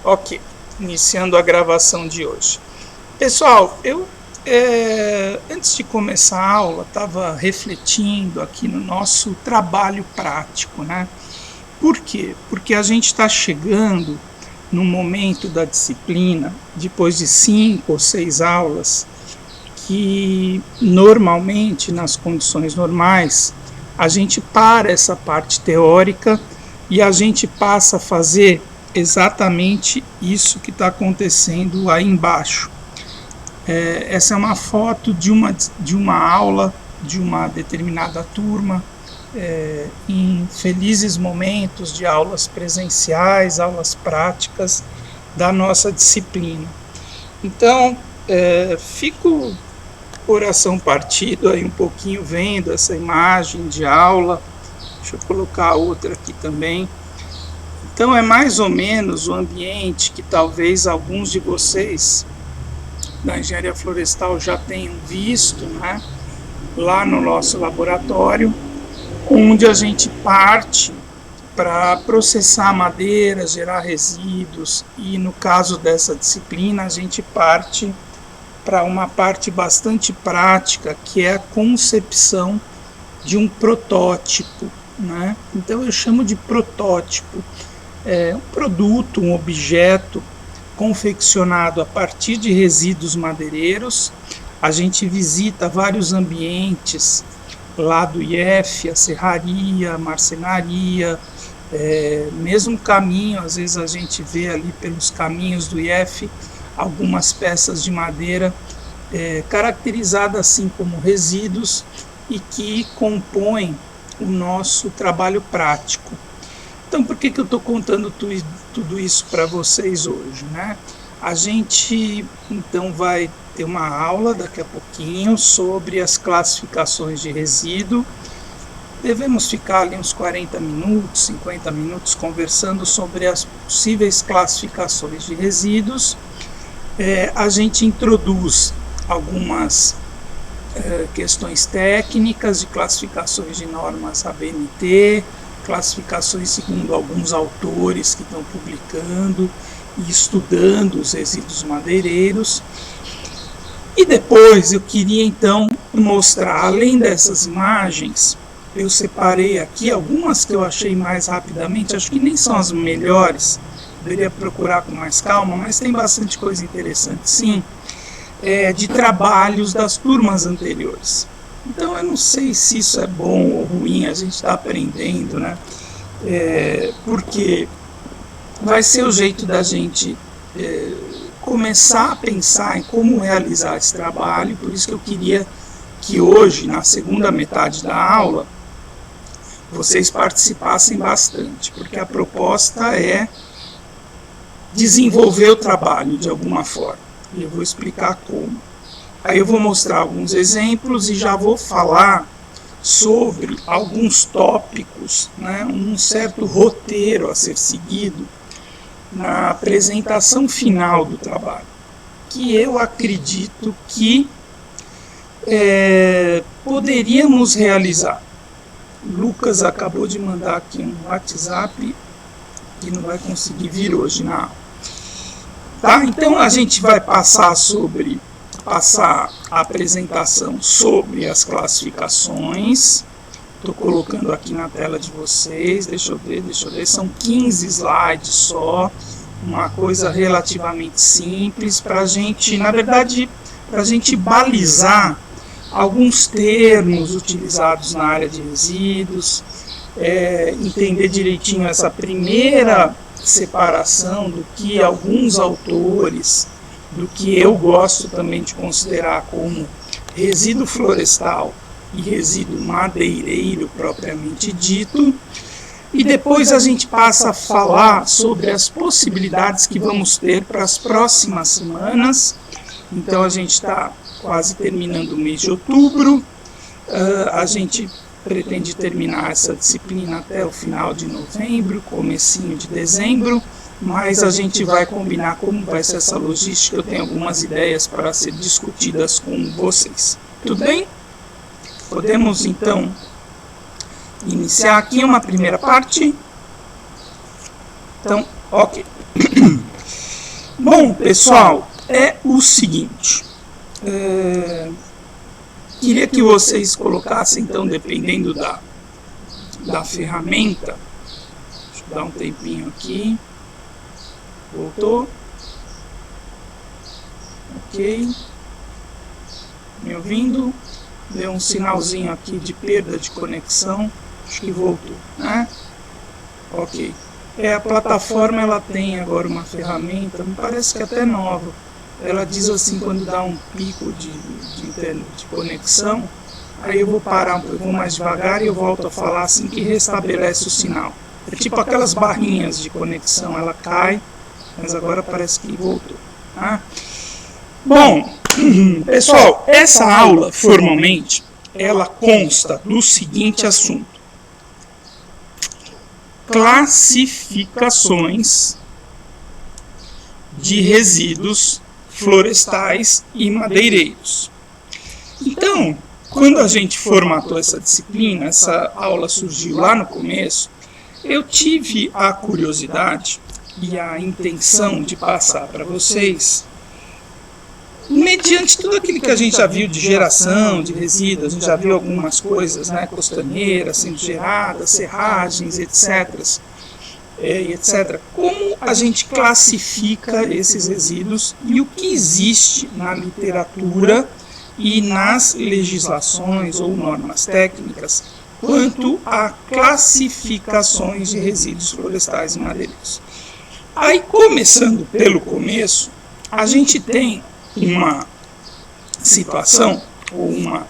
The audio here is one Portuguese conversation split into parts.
Ok, iniciando a gravação de hoje. Pessoal, eu antes de começar a aula estava refletindo aqui no nosso trabalho prático, né? Por quê? Porque a gente está chegando no momento da disciplina, depois de 5 ou 6 aulas, que normalmente, nas condições normais, a gente para essa parte teórica e a gente passa a fazer exatamente isso que está acontecendo aí embaixo. Essa é uma foto de uma aula de uma determinada turma, em felizes momentos de aulas presenciais, aulas práticas da nossa disciplina. Então, fico coração partido aí um pouquinho vendo essa imagem de aula. Deixa eu colocar outra aqui também. Então é mais ou menos o ambiente que talvez alguns de vocês da engenharia florestal já tenham visto, né? Lá no nosso laboratório, onde a gente parte para processar madeira, gerar resíduos, e no caso dessa disciplina a gente parte para uma parte bastante prática, que é a concepção de um protótipo, né? Então eu chamo de protótipo, um produto, um objeto confeccionado a partir de resíduos madeireiros. A gente visita vários ambientes lá do IF, a serraria, a marcenaria, mesmo caminho, às vezes a gente vê ali pelos caminhos do IF algumas peças de madeira caracterizadas assim como resíduos e que compõem o nosso trabalho prático. Então, por que eu estou contando tudo isso para vocês hoje, né? A gente, então, vai ter uma aula daqui a pouquinho sobre as classificações de resíduo. Devemos ficar ali uns 40 minutos, 50 minutos conversando sobre as possíveis classificações de resíduos. A gente introduz algumas questões técnicas de classificações de normas ABNT, classificações segundo alguns autores que estão publicando e estudando os resíduos madeireiros. E depois eu queria então mostrar, além dessas imagens, eu separei aqui algumas que eu achei mais rapidamente, acho que nem são as melhores, deveria procurar com mais calma, mas tem bastante coisa interessante sim, de trabalhos das turmas anteriores. Então eu não sei se isso é bom ou ruim, a gente está aprendendo, né? Porque vai ser o jeito da gente começar a pensar em como realizar esse trabalho. Por isso que eu queria que hoje, na segunda metade da aula, vocês participassem bastante, porque a proposta é desenvolver o trabalho de alguma forma. E eu vou explicar como. Aí eu vou mostrar alguns exemplos e já vou falar sobre alguns tópicos, né, um certo roteiro a ser seguido na apresentação final do trabalho, que eu acredito que poderíamos realizar. O Lucas acabou de mandar aqui um WhatsApp que não vai conseguir vir hoje na aula. Tá? Então a gente vai passar a apresentação sobre as classificações. Estou colocando aqui na tela de vocês, deixa eu ver, são 15 slides só, uma coisa relativamente simples para a gente, na verdade, para a gente balizar alguns termos utilizados na área de resíduos, entender direitinho essa primeira separação do que alguns autores, do que eu gosto também de considerar como resíduo florestal e resíduo madeireiro propriamente dito, e depois a gente passa a falar sobre as possibilidades que vamos ter para as próximas semanas. Então a gente está quase terminando o mês de outubro, a gente pretende terminar essa disciplina até o final de novembro, comecinho de dezembro, mas a gente vai combinar como vai ser essa logística. Eu tenho algumas ideias para ser discutidas com vocês. Tudo bem? Podemos então iniciar aqui uma primeira parte. Então, ok. Bom, pessoal, é o seguinte, queria que vocês colocassem, então, dependendo da ferramenta, deixa eu dar um tempinho aqui, voltou, ok, me ouvindo, deu um sinalzinho aqui de perda de conexão, acho que voltou, né? Ok. A plataforma ela tem agora uma ferramenta, me parece que até nova. Ela diz assim, quando dá um pico de conexão, aí eu vou parar, eu vou mais devagar e eu volto a falar assim que restabelece o sinal. É tipo aquelas barrinhas de conexão, ela cai, mas agora parece que voltou. Tá? Bom, pessoal, essa aula, formalmente, ela consta do seguinte assunto. Classificações de resíduos florestais e madeireiros. Então, quando a gente formatou essa disciplina, essa aula surgiu lá no começo, eu tive a curiosidade e a intenção de passar para vocês, mediante tudo aquilo que a gente já viu de geração de resíduos, a gente já viu algumas coisas, né, costaneiras sendo geradas, serragens, etc. Como a gente classifica esses resíduos e o que existe na literatura e nas legislações ou normas técnicas quanto a classificações de resíduos florestais e madeireiros. Aí, começando pelo começo, a gente tem uma situação ou uma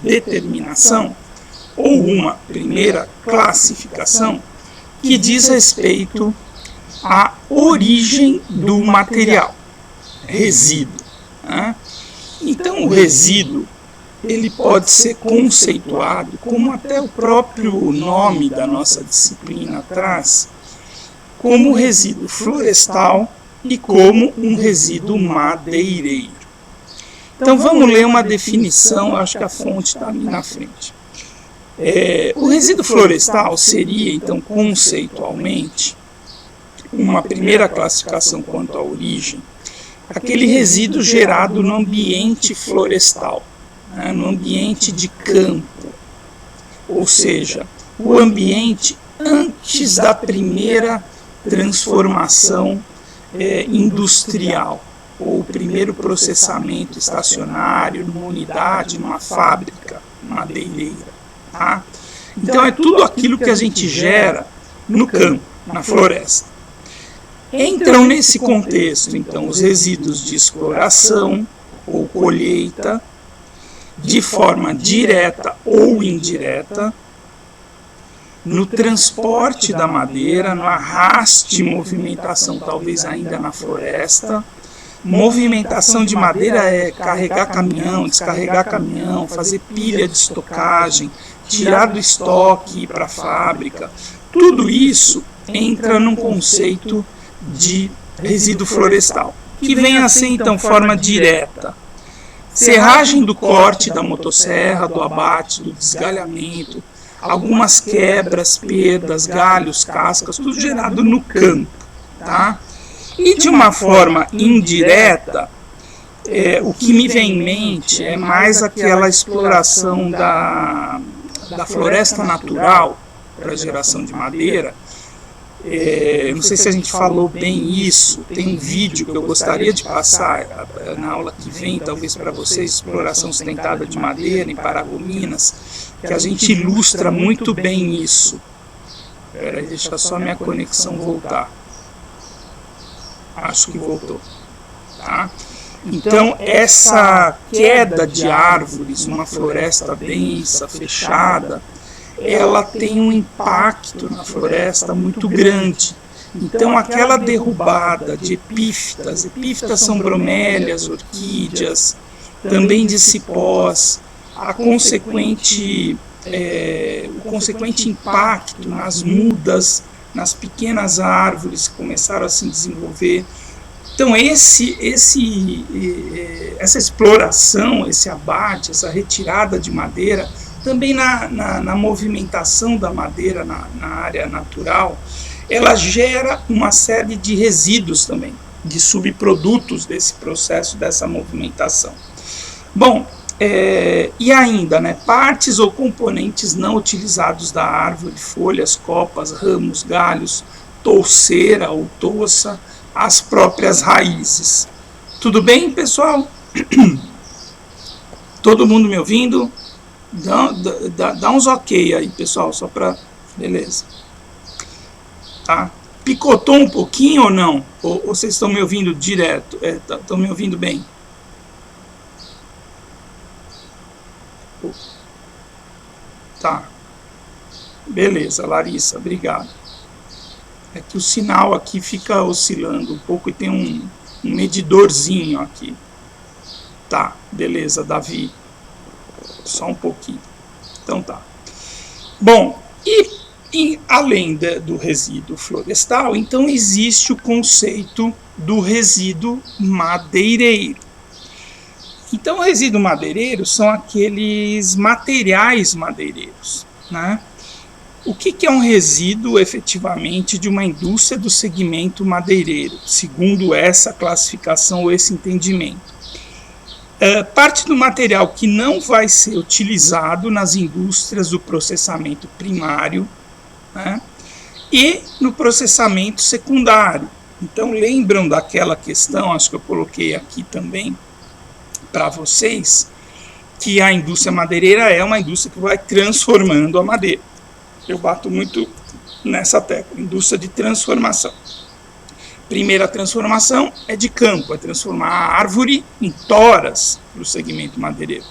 determinação ou uma primeira classificação que diz respeito à origem do material, resíduo. Né? Então, o resíduo ele pode ser conceituado, como até o próprio nome da nossa disciplina traz, como resíduo florestal e como um resíduo madeireiro. Então vamos ler uma definição, acho que a fonte está ali na frente. O resíduo florestal seria, então, conceitualmente, uma primeira classificação quanto à origem, aquele resíduo gerado no ambiente florestal, né, no ambiente de campo, ou seja, o ambiente antes da primeira transformação industrial, ou o primeiro processamento estacionário numa unidade, numa fábrica madeireira. Tá? Então é tudo aquilo que a gente gera no campo, na floresta. Entram nesse contexto, então, os resíduos de exploração ou colheita, de forma direta ou indireta, no transporte da madeira, no arraste e movimentação, talvez ainda na floresta. Movimentação de madeira é carregar caminhão, descarregar caminhão, fazer pilha de estocagem, tirar do estoque e ir para a fábrica. Tudo isso entra num conceito de resíduo florestal, que vem a ser, então, forma direta. Serragem do corte da motosserra, do abate, do desgalhamento, algumas quebras, perdas, galhos, cascas, tudo gerado no campo. Tá? E de uma forma indireta, o que me vem em mente é mais aquela exploração da floresta natural para a geração de madeira. Não sei se a gente falou bem isso, tem um vídeo que eu gostaria de passar na aula que vem, talvez para vocês, exploração sustentável de madeira em Paragominas, que a gente ilustra muito bem isso. Espera aí, deixa só minha conexão voltar. Acho que voltou. Tá? Então, essa queda de árvores, uma floresta densa, fechada, ela tem um impacto na floresta muito grande. Então, aquela derrubada de epífitas, epífitas são bromélias, orquídeas, também de cipós, o consequente impacto nas mudas, nas pequenas árvores que começaram a se desenvolver. Então, essa exploração, esse abate, essa retirada de madeira, também na movimentação da madeira na área natural, ela gera uma série de resíduos também. de subprodutos desse processo, dessa movimentação. Bom, e ainda, né, partes ou componentes não utilizados da árvore, folhas, copas, ramos, galhos, touceira ou touça, as próprias raízes. Tudo bem, pessoal? Todo mundo me ouvindo? Dá uns ok aí, pessoal, só para... Beleza. Tá? Picotou um pouquinho ou não? Ou vocês estão me ouvindo direto? Estão me ouvindo bem? Tá. Beleza, Larissa, obrigado. É que o sinal aqui fica oscilando um pouco e tem um medidorzinho aqui. Tá, beleza, Davi. Só um pouquinho. Então tá. Bom, e além do resíduo florestal, então existe o conceito do resíduo madeireiro. Então, o resíduo madeireiro são aqueles materiais madeireiros, né? O que é um resíduo, efetivamente, de uma indústria do segmento madeireiro, segundo essa classificação ou esse entendimento? Parte do material que não vai ser utilizado nas indústrias do processamento primário, né? E no processamento secundário. Então, lembram daquela questão, acho que eu coloquei aqui também, para vocês, que a indústria madeireira é uma indústria que vai transformando a madeira. Eu bato muito nessa tecla, indústria de transformação. Primeira transformação é de campo, é transformar a árvore em toras para o segmento madeireiro.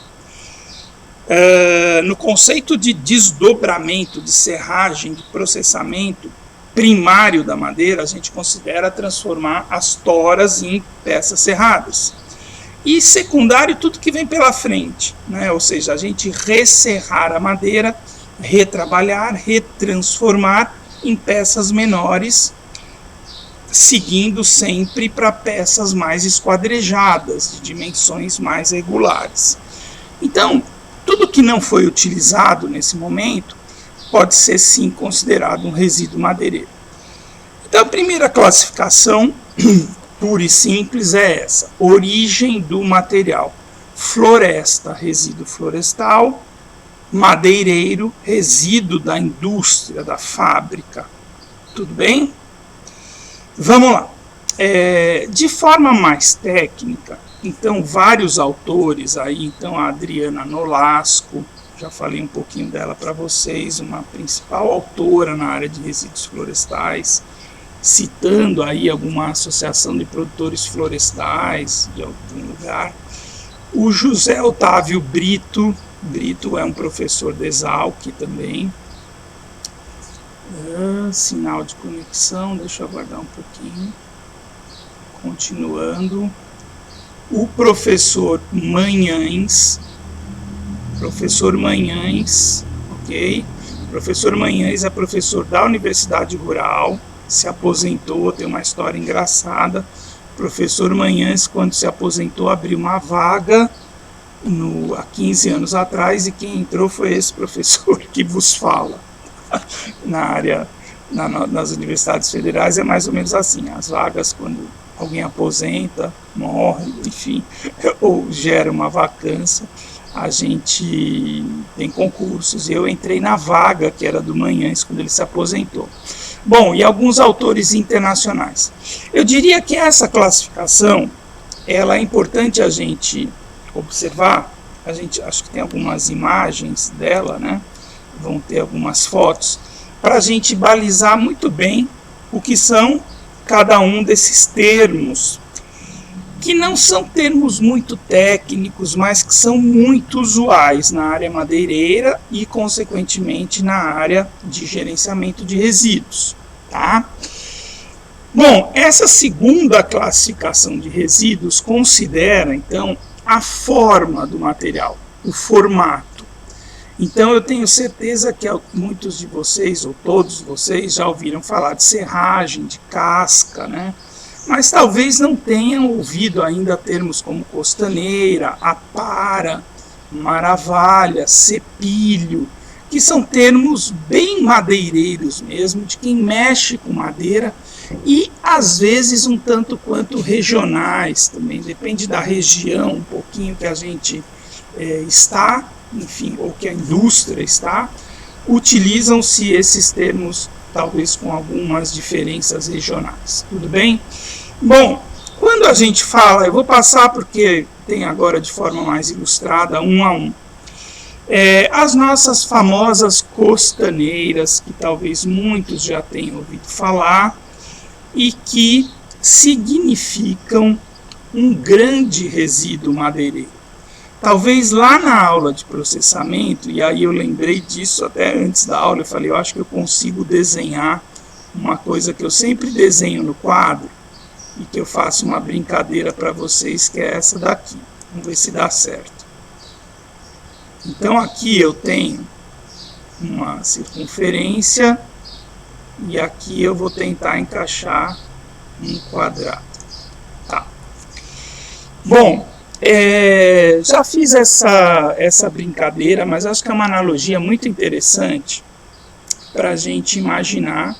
No conceito de desdobramento, de serragem, de processamento primário da madeira, a gente considera transformar as toras em peças serradas. E secundário, tudo que vem pela frente, né? Ou seja, a gente resserrar a madeira, retrabalhar, retransformar em peças menores, seguindo sempre para peças mais esquadrejadas, de dimensões mais regulares. Então, tudo que não foi utilizado nesse momento pode ser sim considerado um resíduo madeireiro. Então, a primeira classificação pura e simples é essa: origem do material. Floresta, resíduo florestal. Madeireiro, resíduo da indústria, da fábrica. Tudo bem? Vamos lá. De forma mais técnica, então, vários autores aí, então a Adriana Nolasco, já falei um pouquinho dela para vocês, uma principal autora na área de resíduos florestais, citando aí alguma associação de produtores florestais de algum lugar. O José Otávio Brito é um professor da Exalc também. Sinal de conexão, deixa eu aguardar um pouquinho. Continuando. O professor Manhães, ok? Professor Manhães é professor da Universidade Rural, se aposentou, tem uma história engraçada. Professor Manhães, quando se aposentou, abriu uma vaga há 15 anos atrás, e quem entrou foi esse professor que vos fala. Na área, nas universidades federais é mais ou menos assim, as vagas, quando alguém aposenta, morre, enfim, ou gera uma vacância, a gente tem concursos. Eu entrei na vaga que era do Manhães quando ele se aposentou. Bom, e alguns autores internacionais. Eu diria que essa classificação, ela é importante a gente observar. A gente acho que tem algumas imagens dela, né? Vão ter algumas fotos, para a gente balizar muito bem o que são cada um desses termos, que não são termos muito técnicos, mas que são muito usuais na área madeireira e, consequentemente, na área de gerenciamento de resíduos. Tá? Bom, essa segunda classificação de resíduos considera, então, a forma do material, o formato. Então, eu tenho certeza que muitos de vocês, ou todos vocês, já ouviram falar de serragem, de casca, né? Mas talvez não tenham ouvido ainda termos como costaneira, apara, maravalha, cepilho, que são termos bem madeireiros mesmo, de quem mexe com madeira e às vezes um tanto quanto regionais também, depende da região um pouquinho que a gente está, enfim, ou que a indústria está, utilizam-se esses termos talvez com algumas diferenças regionais, tudo bem? Bom, quando a gente fala, eu vou passar porque tem agora de forma mais ilustrada, um a um, as nossas famosas costaneiras, que talvez muitos já tenham ouvido falar, e que significam um grande resíduo madeireiro. Talvez lá na aula de processamento, e aí eu lembrei disso até antes da aula, eu falei, eu acho que eu consigo desenhar uma coisa que eu sempre desenho no quadro, e que eu faço uma brincadeira para vocês, que é essa daqui. Vamos ver se dá certo. Então aqui eu tenho uma circunferência, e aqui eu vou tentar encaixar um quadrado. Tá. Bom, já fiz essa brincadeira, mas acho que é uma analogia muito interessante para a gente imaginar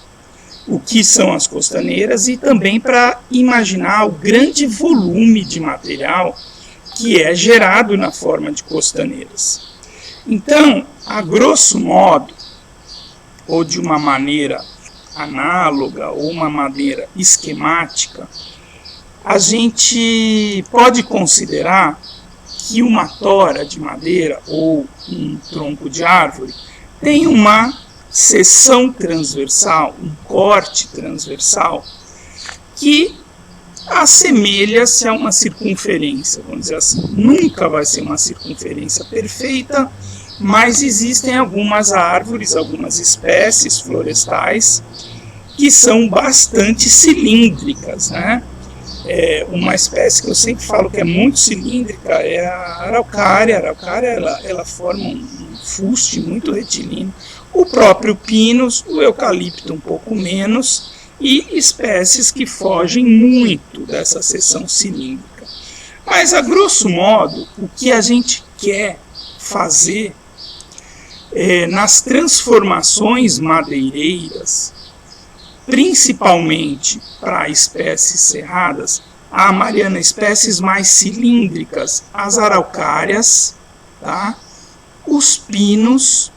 o que são as costaneiras e também para imaginar o grande volume de material que é gerado na forma de costaneiras. Então, a grosso modo, ou de uma maneira análoga ou uma maneira esquemática, a gente pode considerar que uma tora de madeira ou um tronco de árvore tem uma seção transversal, um corte transversal, que assemelha-se a uma circunferência, vamos dizer assim. Nunca vai ser uma circunferência perfeita, mas existem algumas árvores, algumas espécies florestais que são bastante cilíndricas, né? Uma espécie que eu sempre falo que é muito cilíndrica é a araucária. A araucária ela forma um fuste muito retilíneo. O próprio pinus, o eucalipto um pouco menos, e espécies que fogem muito dessa seção cilíndrica. Mas, a grosso modo, o que a gente quer fazer nas transformações madeireiras, principalmente para espécies cerradas, Mariana, espécies mais cilíndricas, as araucárias, tá? Os pinos,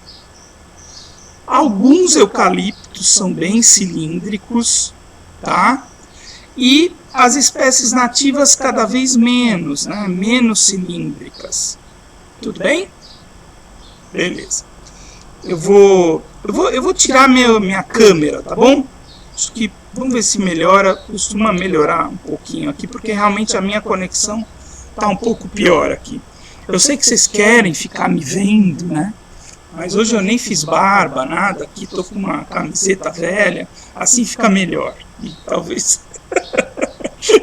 alguns eucaliptos são bem cilíndricos, tá? E as espécies nativas cada vez menos, né? Menos cilíndricas. Tudo bem? Beleza. Eu vou tirar minha câmera, tá bom? Acho que vamos ver se melhora. Costuma melhorar um pouquinho aqui, porque realmente a minha conexão está um pouco pior aqui. Eu sei que vocês querem ficar me vendo, né? Mas hoje eu nem fiz barba, nada. Aqui estou com uma camiseta velha. Assim fica melhor. E talvez...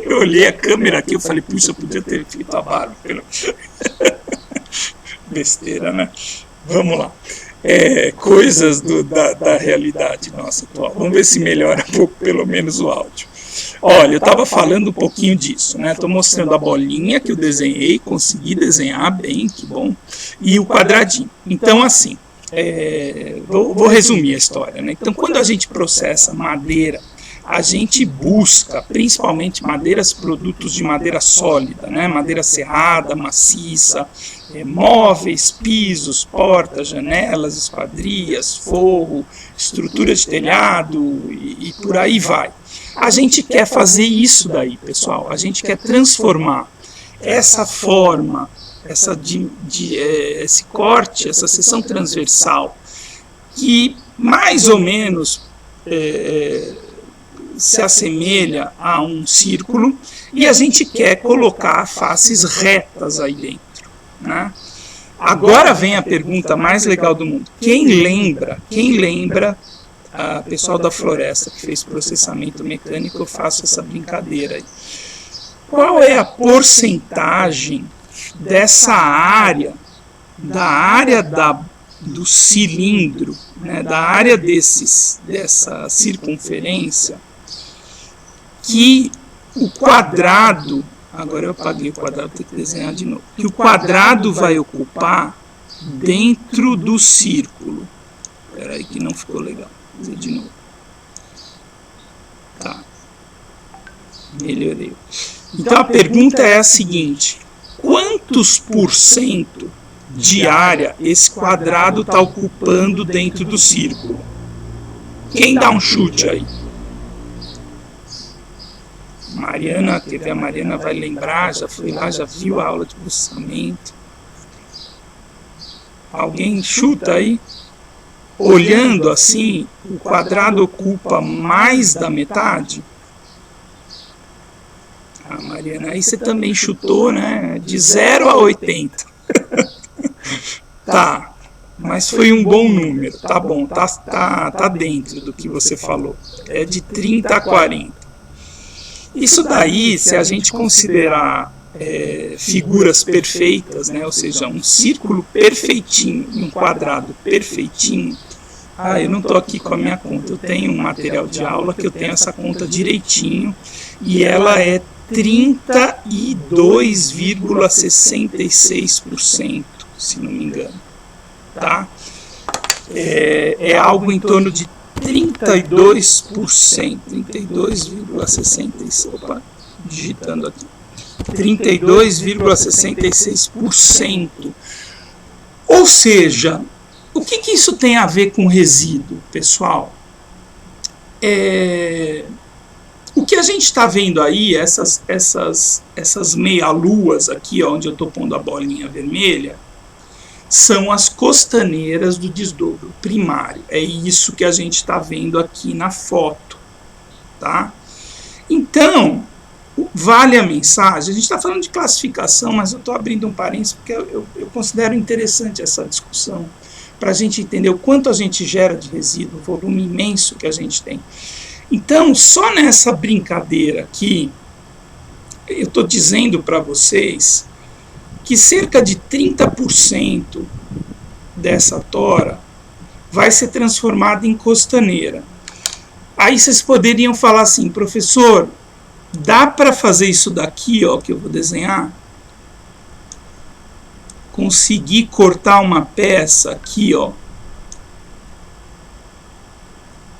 eu olhei a câmera aqui e falei, puxa, eu podia ter feito a barba. Besteira, né? Vamos lá. Coisas da realidade nossa atual. Vamos ver se melhora um pouco, pelo menos, o áudio. Olha, eu estava falando um pouquinho disso, né? Estou mostrando a bolinha que eu desenhei, consegui desenhar bem, que bom, e o quadradinho. Então, assim, vou resumir a história, né? Então, quando a gente processa madeira, a gente busca, principalmente produtos de madeira sólida, né? Madeira serrada, maciça, móveis, pisos, portas, janelas, esquadrias, forro, estrutura de telhado e por aí vai. A gente quer fazer isso daí, pessoal. A gente quer transformar essa forma, esse corte, essa seção transversal, que mais ou menos se assemelha a um círculo, e a gente quer colocar faces retas aí dentro, né? Agora vem a pergunta mais legal do mundo. Quem lembra, pessoal da floresta que fez processamento mecânico, eu faço essa brincadeira aí. Qual é a porcentagem dessa área, do cilindro, né, da área dessa circunferência, que o quadrado, agora eu apaguei o quadrado, tenho que desenhar de novo, que o quadrado vai ocupar dentro do círculo. Espera aí que não ficou legal, vou fazer de novo. Tá. Melhorei. Então a pergunta é a seguinte: quantos por cento de área esse quadrado está ocupando dentro do círculo? Quem dá um chute aí? Mariana, a Mariana vai lembrar, já foi lá, já viu a aula de processamento. Alguém chuta aí? Olhando assim, o quadrado ocupa mais da metade? Ah, Mariana, aí você também chutou, né? De 0 a 80. Tá, mas foi um bom número, tá bom, tá dentro do que você falou. É de 30 a 40. Isso daí, se a gente considerar figuras perfeitas, né? Ou seja, um círculo perfeitinho e um quadrado perfeitinho. Ah, eu não estou aqui com a minha conta, eu tenho um material de aula que eu tenho essa conta direitinho e ela é 32,66%, se não me engano. Tá? É algo em torno de 32%, 32,66%, opa, digitando aqui, 32,66%. Ou seja, o que isso tem a ver com resíduo, pessoal? O que a gente está vendo aí, essas meia-luas aqui, ó, onde eu estou pondo a bolinha vermelha, são as costaneiras do desdobro primário. É isso que a gente está vendo aqui na foto, tá? Então, vale a mensagem. A gente está falando de classificação, mas eu estou abrindo um parênteses porque eu considero interessante essa discussão para a gente entender o quanto a gente gera de resíduo, o volume imenso que a gente tem. Então, só nessa brincadeira aqui, eu estou dizendo para vocês que cerca de 30% dessa tora vai ser transformada em costaneira. Aí vocês poderiam falar assim, professor, dá para fazer isso daqui, ó, que eu vou desenhar? Conseguir cortar uma peça aqui, ó.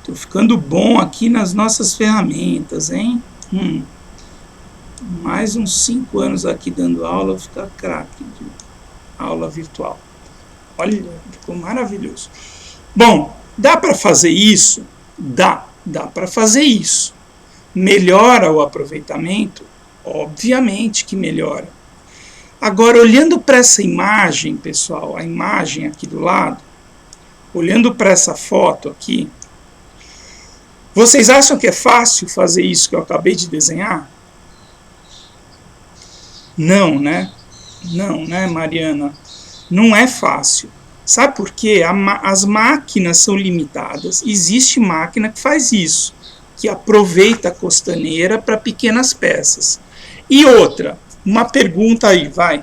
Tô ficando bom aqui nas nossas ferramentas, hein? Mais uns 5 anos aqui dando aula, vou ficar craque de aula virtual. Olha, ficou maravilhoso. Bom, dá para fazer isso? Dá para fazer isso. Melhora o aproveitamento? Obviamente que melhora. Agora, olhando para essa imagem, pessoal, a imagem aqui do lado, olhando para essa foto aqui, vocês acham que é fácil fazer isso que eu acabei de desenhar? Não, né? Não, né, Mariana? Não é fácil. Sabe por quê? As máquinas são limitadas. Existe máquina que faz isso, que aproveita a costaneira para pequenas peças. E outra, uma pergunta aí, vai.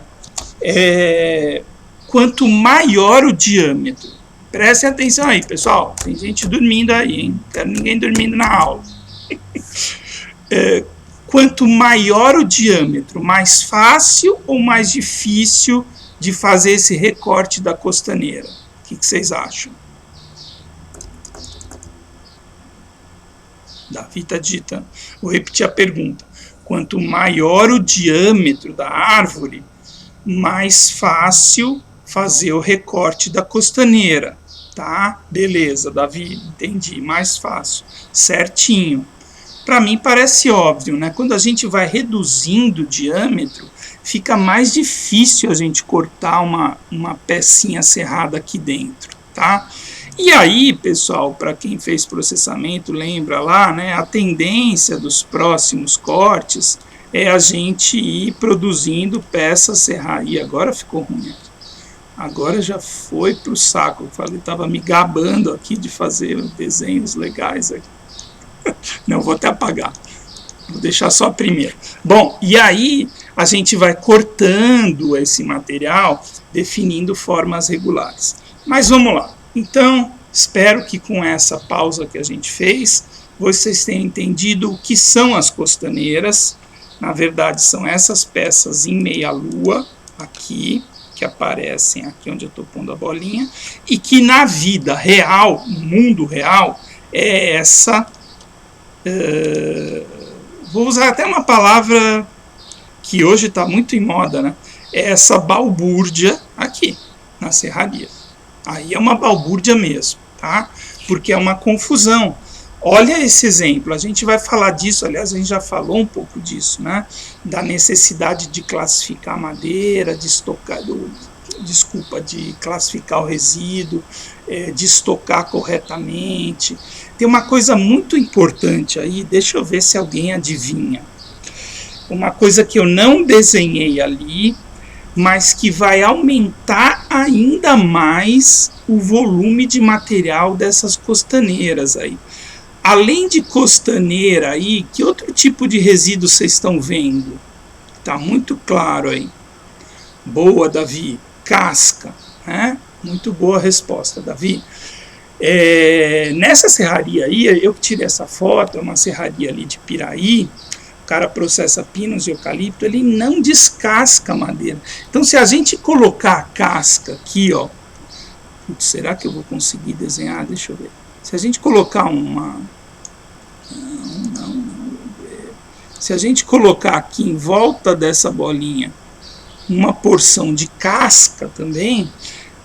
Quanto maior o diâmetro, prestem atenção aí, pessoal. Tem gente dormindo aí, hein? Não quero ninguém dormindo na aula. Quanto maior o diâmetro, mais fácil ou mais difícil de fazer esse recorte da costaneira? O que vocês acham? Davi está digitando. Vou repetir a pergunta. Quanto maior o diâmetro da árvore, mais fácil fazer o recorte da costaneira. Tá? Beleza, Davi, entendi. Mais fácil. Certinho. Para mim parece óbvio, né? Quando a gente vai reduzindo o diâmetro, fica mais difícil a gente cortar uma pecinha serrada aqui dentro, tá? E aí, pessoal, para quem fez processamento, lembra lá, né? A tendência dos próximos cortes é a gente ir produzindo peças serradas. E agora ficou ruim aqui. Agora já foi para o saco. Eu falei, estava me gabando aqui de fazer desenhos legais aqui. Não, vou até apagar. Vou deixar só a primeira. Bom, e aí a gente vai cortando esse material, definindo formas regulares. Mas vamos lá. Então, espero que com essa pausa que a gente fez, vocês tenham entendido o que são as costaneiras. Na verdade, são essas peças em meia-lua, aqui, que aparecem aqui onde eu estou pondo a bolinha, e que na vida real, no mundo real, é essa vou usar até uma palavra que hoje está muito em moda, né? É essa balbúrdia aqui, na serraria. Aí é uma balbúrdia mesmo, tá? Porque é uma confusão. Olha esse exemplo, a gente vai falar disso, aliás, a gente já falou um pouco disso, né? Da necessidade de classificar a madeira, de estocar, de classificar o resíduo, de estocar corretamente. Tem uma coisa muito importante aí, deixa eu ver se alguém adivinha. Uma coisa que eu não desenhei ali, mas que vai aumentar ainda mais o volume de material dessas costaneiras aí. Além de costaneira aí, que outro tipo de resíduo vocês estão vendo? Tá muito claro aí. Boa, Davi. Casca, né? Muito boa a resposta, Davi. Nessa serraria aí, eu tirei essa foto, é uma serraria ali de Piraí. O cara processa pinos e eucalipto, ele não descasca a madeira. Então, se a gente colocar a casca aqui, ó, será que eu vou conseguir desenhar? Deixa eu ver. Se a gente colocar uma... Não. Se a gente colocar aqui em volta dessa bolinha uma porção de casca também,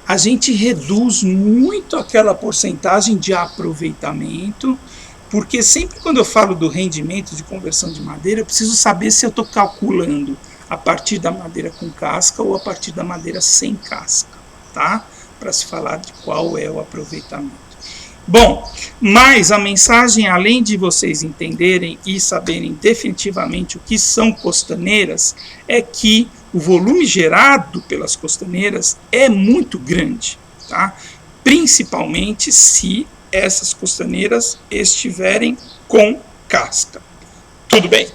a gente reduz muito aquela porcentagem de aproveitamento, porque sempre quando eu falo do rendimento de conversão de madeira, eu preciso saber se eu estou calculando a partir da madeira com casca ou a partir da madeira sem casca, tá? Para se falar de qual é o aproveitamento. Bom, mas a mensagem, além de vocês entenderem e saberem definitivamente o que são costaneiras, é que o volume gerado pelas costaneiras é muito grande, tá? Principalmente se essas costaneiras estiverem com casca. Tudo bem?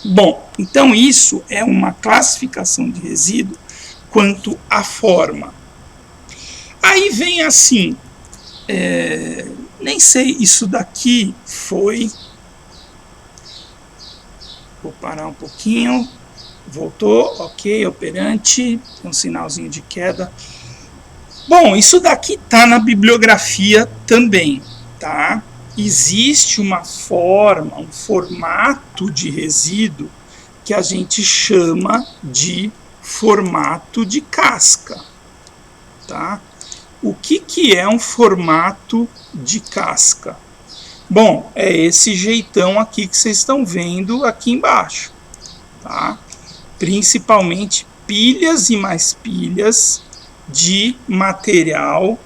Bom, então isso é uma classificação de resíduo quanto à forma. Aí vem assim, nem sei, isso daqui foi... Vou parar um pouquinho. Voltou, ok, operante, tem um sinalzinho de queda. Bom, isso daqui está na bibliografia também, tá? Existe uma forma, um formato de resíduo que a gente chama de formato de casca, tá? O que é um formato de casca? Bom, é esse jeitão aqui que vocês estão vendo aqui embaixo, tá? Principalmente pilhas e mais pilhas de material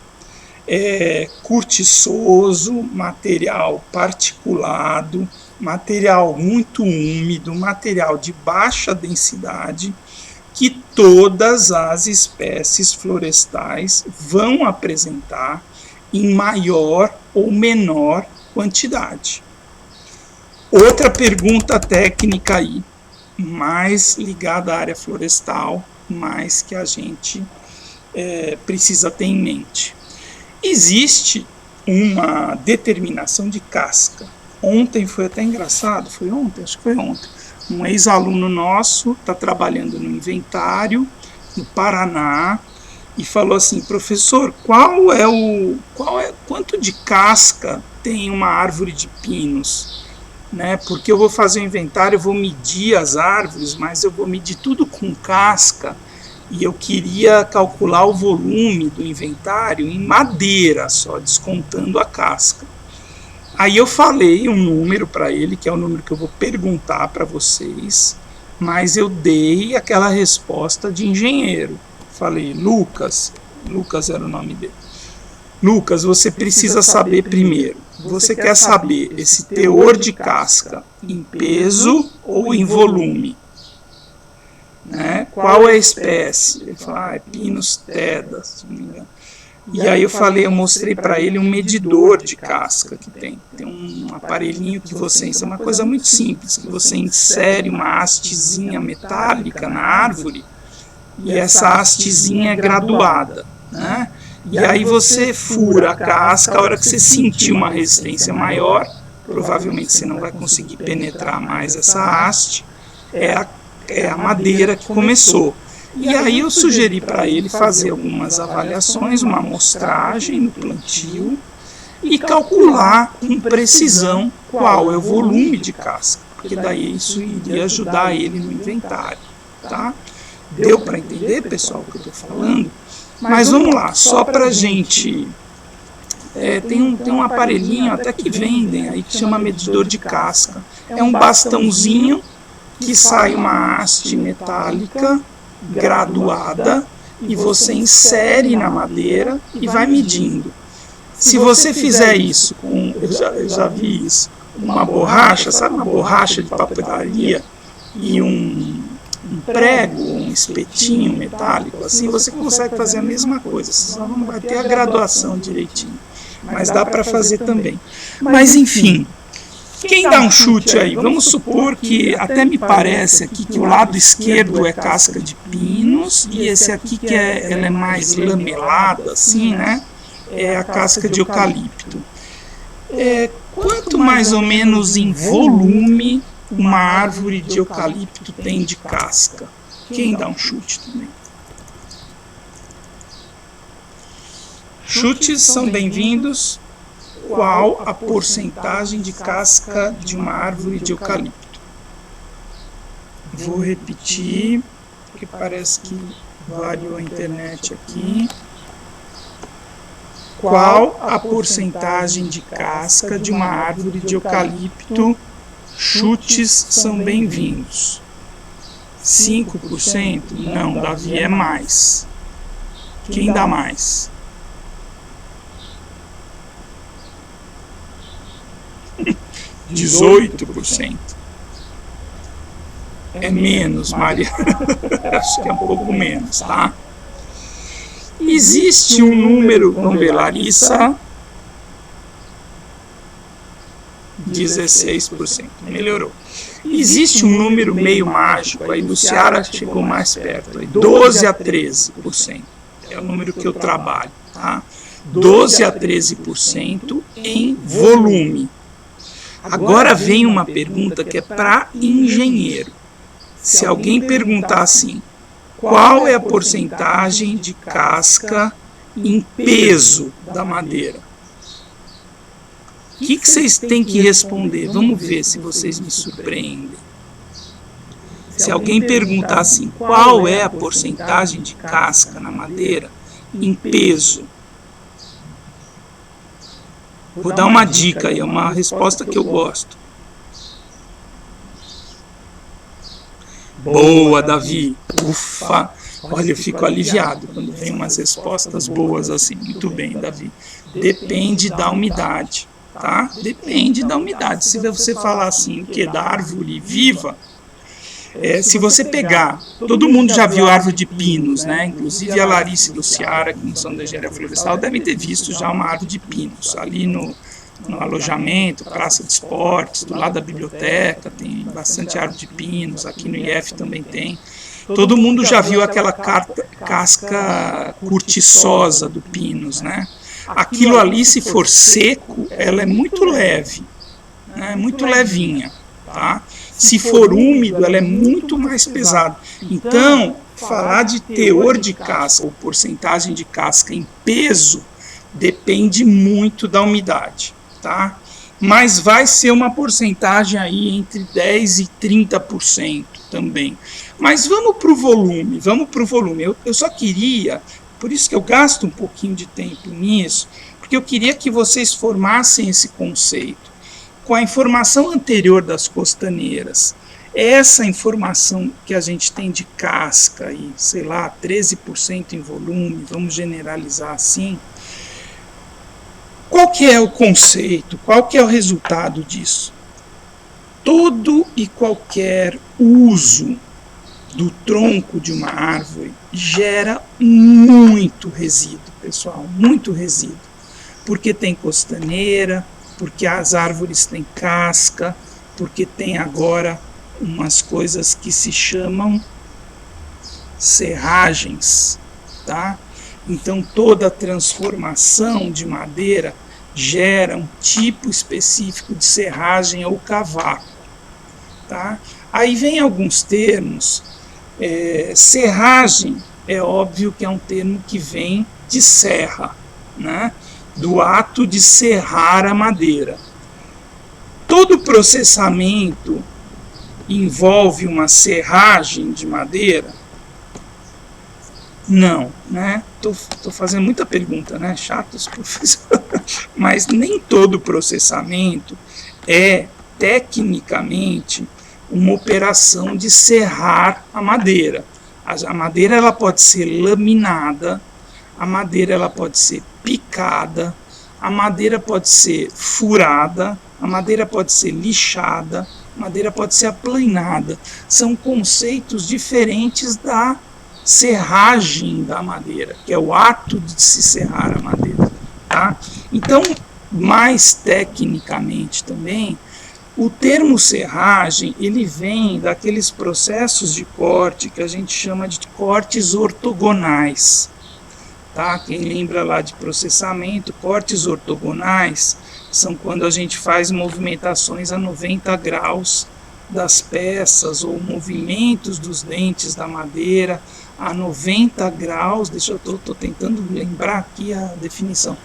cortiçoso, material particulado, material muito úmido, material de baixa densidade, que todas as espécies florestais vão apresentar em maior ou menor quantidade. Outra pergunta técnica aí, mais ligada à área florestal, mas que a gente precisa ter em mente. Existe uma determinação de casca. Ontem foi até engraçado, foi ontem? Acho que foi ontem. Um ex-aluno nosso está trabalhando no inventário, no Paraná, e falou assim: professor, quanto de casca tem uma árvore de pinos? Né? Porque eu vou fazer o inventário, eu vou medir as árvores, mas eu vou medir tudo com casca, e eu queria calcular o volume do inventário em madeira só, descontando a casca. Aí eu falei um número para ele, que é o número que eu vou perguntar para vocês, mas eu dei aquela resposta de engenheiro. Falei: Lucas era o nome dele. Lucas, você precisa saber primeiro, você quer saber esse teor de casca em peso ou em volume? Né? Qual é a espécie? Ele falou: é Pinus teda, se não me engano. E aí eu mostrei para ele um medidor de casca que tem um aparelhinho que você, isso é uma coisa muito simples, que você insere uma hastezinha metálica na árvore e essa hastezinha é graduada, né? E aí você fura a casca, a hora que você sentir uma resistência maior, provavelmente você não vai conseguir penetrar mais essa haste, é a madeira que começou. E aí eu sugeri para ele fazer algumas avaliações, uma amostragem no plantio e calcular com precisão qual é o volume de casca. porque daí isso iria ajudar ele no inventário, tá? Deu para entender, pessoal, o que eu estou falando? Mas vamos lá, só para a gente... tem um aparelhinho até que vendem aí que chama medidor de casca. É um bastãozinho que sai uma haste metálica graduada e você insere na madeira e vai medindo. Se você fizer isso com, eu já vi isso, uma borracha, sabe, uma borracha de papelaria e um prego, um espetinho metálico, assim você consegue fazer a mesma coisa, senão não vai ter a graduação direitinho, mas dá para fazer também. Mas enfim, quem dá um chute aí? Vamos supor que, até me parece aqui que o lado esquerdo é casca de pinos e esse aqui que ela é mais lamelada assim, né? É a casca de eucalipto. Quanto mais ou menos em volume uma árvore de eucalipto tem de casca? Quem dá um chute também? Chutes são bem-vindos. Qual a porcentagem de casca de uma árvore de eucalipto? Vou repetir, porque parece que variou a internet aqui. Qual a porcentagem de casca de uma árvore de eucalipto? Chutes são bem-vindos. 5%? Não, Davi, é mais. Quem dá mais? 18%. É menos, Maria. Acho que é um pouco menos, tá? Existe um número, vamos ver, Larissa, 16%, melhorou. Existe um número meio mágico, aí Luciara chegou mais perto, aí 12 a 13%, é o número que eu trabalho, tá? 12 a 13% em volume. Agora vem uma pergunta que é para engenheiro. Se alguém perguntar assim, qual é a porcentagem de casca em peso da madeira? O que vocês têm que responder? Vamos ver se vocês me surpreendem. Se alguém perguntar assim, qual é a porcentagem de casca na madeira em peso? Vou dar uma dica aí, é uma resposta que eu gosto. Boa, Davi. Ufa! Olha, eu fico aliviado quando vem umas respostas boas assim. Muito bem, Davi. Depende da umidade, tá? Depende da umidade. Se você falar assim, o que? Da árvore viva, se você pegar, todo mundo já viu árvore de pinos, né? Inclusive a Larissa e Luciara, que não são da engenharia florestal, devem ter visto já uma árvore de pinos. Ali no alojamento, praça de esportes, do lado da biblioteca, tem bastante árvore de pinos, aqui no IF também tem. Todo mundo já viu aquela casca cortiçosa do pinos, né? Aquilo ali, se for seco, ela é muito leve, né? Muito levinha, tá? Se for úmido, ela é muito mais pesada. Então, falar de teor de casca ou porcentagem de casca em peso depende muito da umidade, tá? Mas vai ser uma porcentagem aí entre 10% e 30% também. Mas vamos para o volume, Eu só queria, por isso que eu gasto um pouquinho de tempo nisso, porque eu queria que vocês formassem esse conceito. Com a informação anterior das costaneiras, essa informação que a gente tem de casca, e, sei lá, 13% em volume, vamos generalizar assim, qual que é o conceito, qual que é o resultado disso? Todo e qualquer uso do tronco de uma árvore gera muito resíduo, pessoal, muito resíduo, porque tem costaneira, porque as árvores têm casca, porque tem agora umas coisas que se chamam serragens, tá? Então toda transformação de madeira gera um tipo específico de serragem ou cavaco, tá? Aí vem alguns termos. Serragem é óbvio que é um termo que vem de serra, né? Do ato de serrar a madeira. Todo processamento envolve uma serragem de madeira? Não, né? Tô fazendo muita pergunta, né? Chatos, professor. Mas nem todo processamento é, tecnicamente, uma operação de serrar a madeira. A madeira ela pode ser laminada, a madeira ela pode ser picada, a madeira pode ser furada, a madeira pode ser lixada, a madeira pode ser aplainada. São conceitos diferentes da serragem da madeira, que é o ato de se serrar a madeira. Tá? Então, mais tecnicamente também, o termo serragem, ele vem daqueles processos de corte que a gente chama de cortes ortogonais. Tá? Quem lembra lá de processamento, cortes ortogonais são quando a gente faz movimentações a 90 graus das peças ou movimentos dos dentes da madeira a 90 graus. Estou tentando lembrar aqui a definição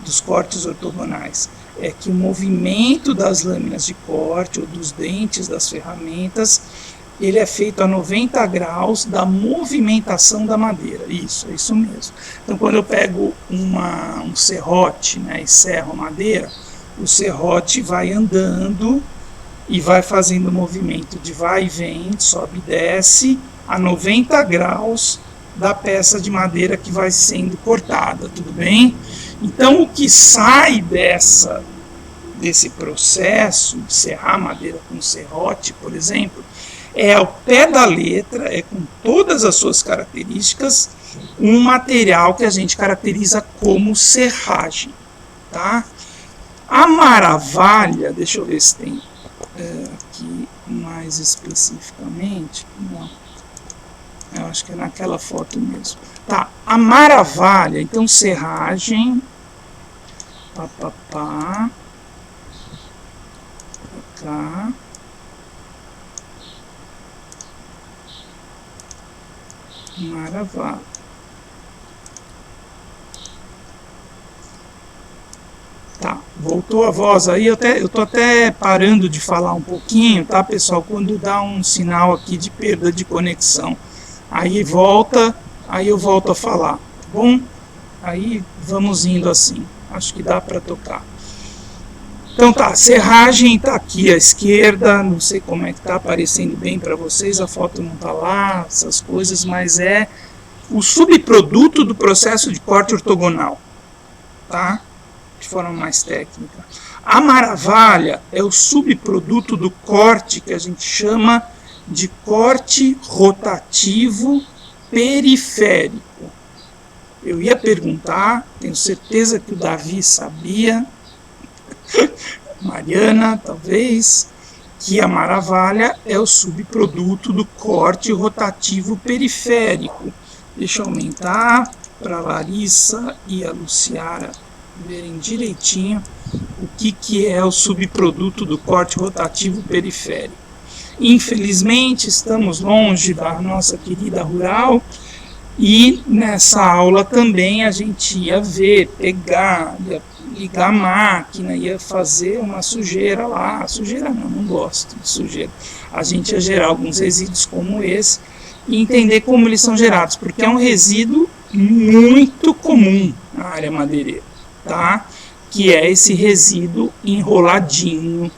dos cortes ortogonais. É que o movimento das lâminas de corte ou dos dentes das ferramentas, ele é feito a 90 graus da movimentação da madeira. Isso, é isso mesmo. Então, quando eu pego um serrote, né, e serro a madeira, o serrote vai andando e vai fazendo o movimento de vai e vem, sobe e desce, a 90 graus da peça de madeira que vai sendo cortada, tudo bem? Então, o que sai desse processo de serrar madeira com serrote, por exemplo, é ao pé da letra, é com todas as suas características, um material que a gente caracteriza como serragem. Tá? A maravalha, deixa eu ver se tem aqui mais especificamente. Não. Eu acho que é naquela foto mesmo. Tá, a maravalha, então serragem, cá, maravilha. Tá, voltou a voz aí, eu tô até parando de falar um pouquinho, tá, pessoal? Quando dá um sinal aqui de perda de conexão, aí volta, aí eu volto a falar, tá bom? Aí vamos indo assim, acho que dá para tocar. Então tá, serragem tá aqui à esquerda, não sei como é que tá aparecendo bem para vocês, a foto não tá lá, essas coisas, mas é o subproduto do processo de corte ortogonal, tá? De forma mais técnica. A maravalha é o subproduto do corte que a gente chama de corte rotativo periférico. Eu ia perguntar, tenho certeza que o Davi sabia, Mariana, talvez, que a maravalha é o subproduto do corte rotativo periférico. Deixa eu aumentar para a Larissa e a Luciara verem direitinho o que é o subproduto do corte rotativo periférico. Infelizmente, estamos longe da nossa querida rural e nessa aula também a gente ia ver, pegar, ia ligar a máquina, ia fazer uma sujeira lá. Sujeira não gosto de sujeira. A gente ia gerar alguns resíduos como esse e entender como eles são gerados, porque é um resíduo muito comum na área madeireira, tá? Que é esse resíduo enroladinho.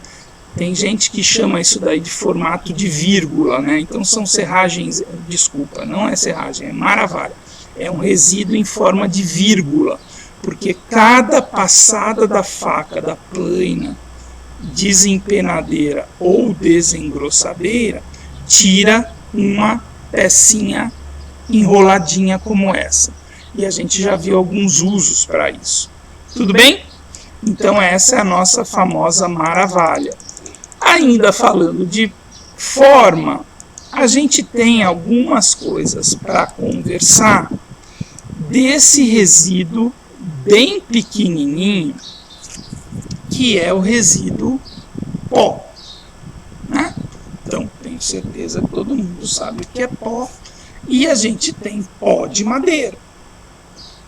Tem gente que chama isso daí de formato de vírgula, né? Então são serragens, desculpa, não é serragem, é maravalha. É um resíduo em forma de vírgula, porque cada passada da faca, da plaina, desempenadeira ou desengrossadeira, tira uma pecinha enroladinha como essa. E a gente já viu alguns usos para isso. Tudo bem? Então essa é a nossa famosa maravalha. Ainda falando de forma, a gente tem algumas coisas para conversar desse resíduo bem pequenininho, que é o resíduo pó, né? Então, tenho certeza que todo mundo sabe o que é pó. E a gente tem pó de madeira.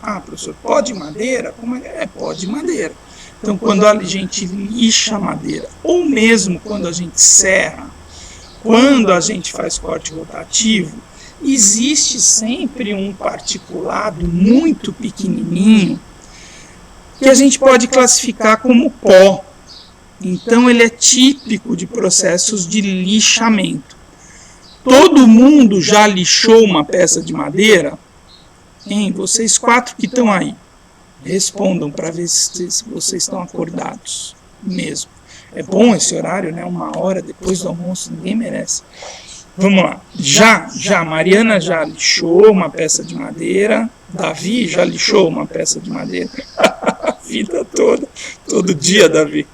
Ah, professor, pó de madeira? Como é pó de madeira? Então, quando a gente lixa a madeira, ou mesmo quando a gente serra, quando a gente faz corte rotativo, existe sempre um particulado muito pequenininho que a gente pode classificar como pó. Então ele é típico de processos de lixamento. Todo mundo já lixou uma peça de madeira? Hein? Vocês 4 que estão aí, respondam para ver se vocês estão acordados mesmo. É bom esse horário, né? 1 hora depois do almoço, ninguém merece. Vamos lá. Mariana já lixou uma peça de madeira. Davi já lixou uma peça de madeira. A vida toda, todo dia, Davi.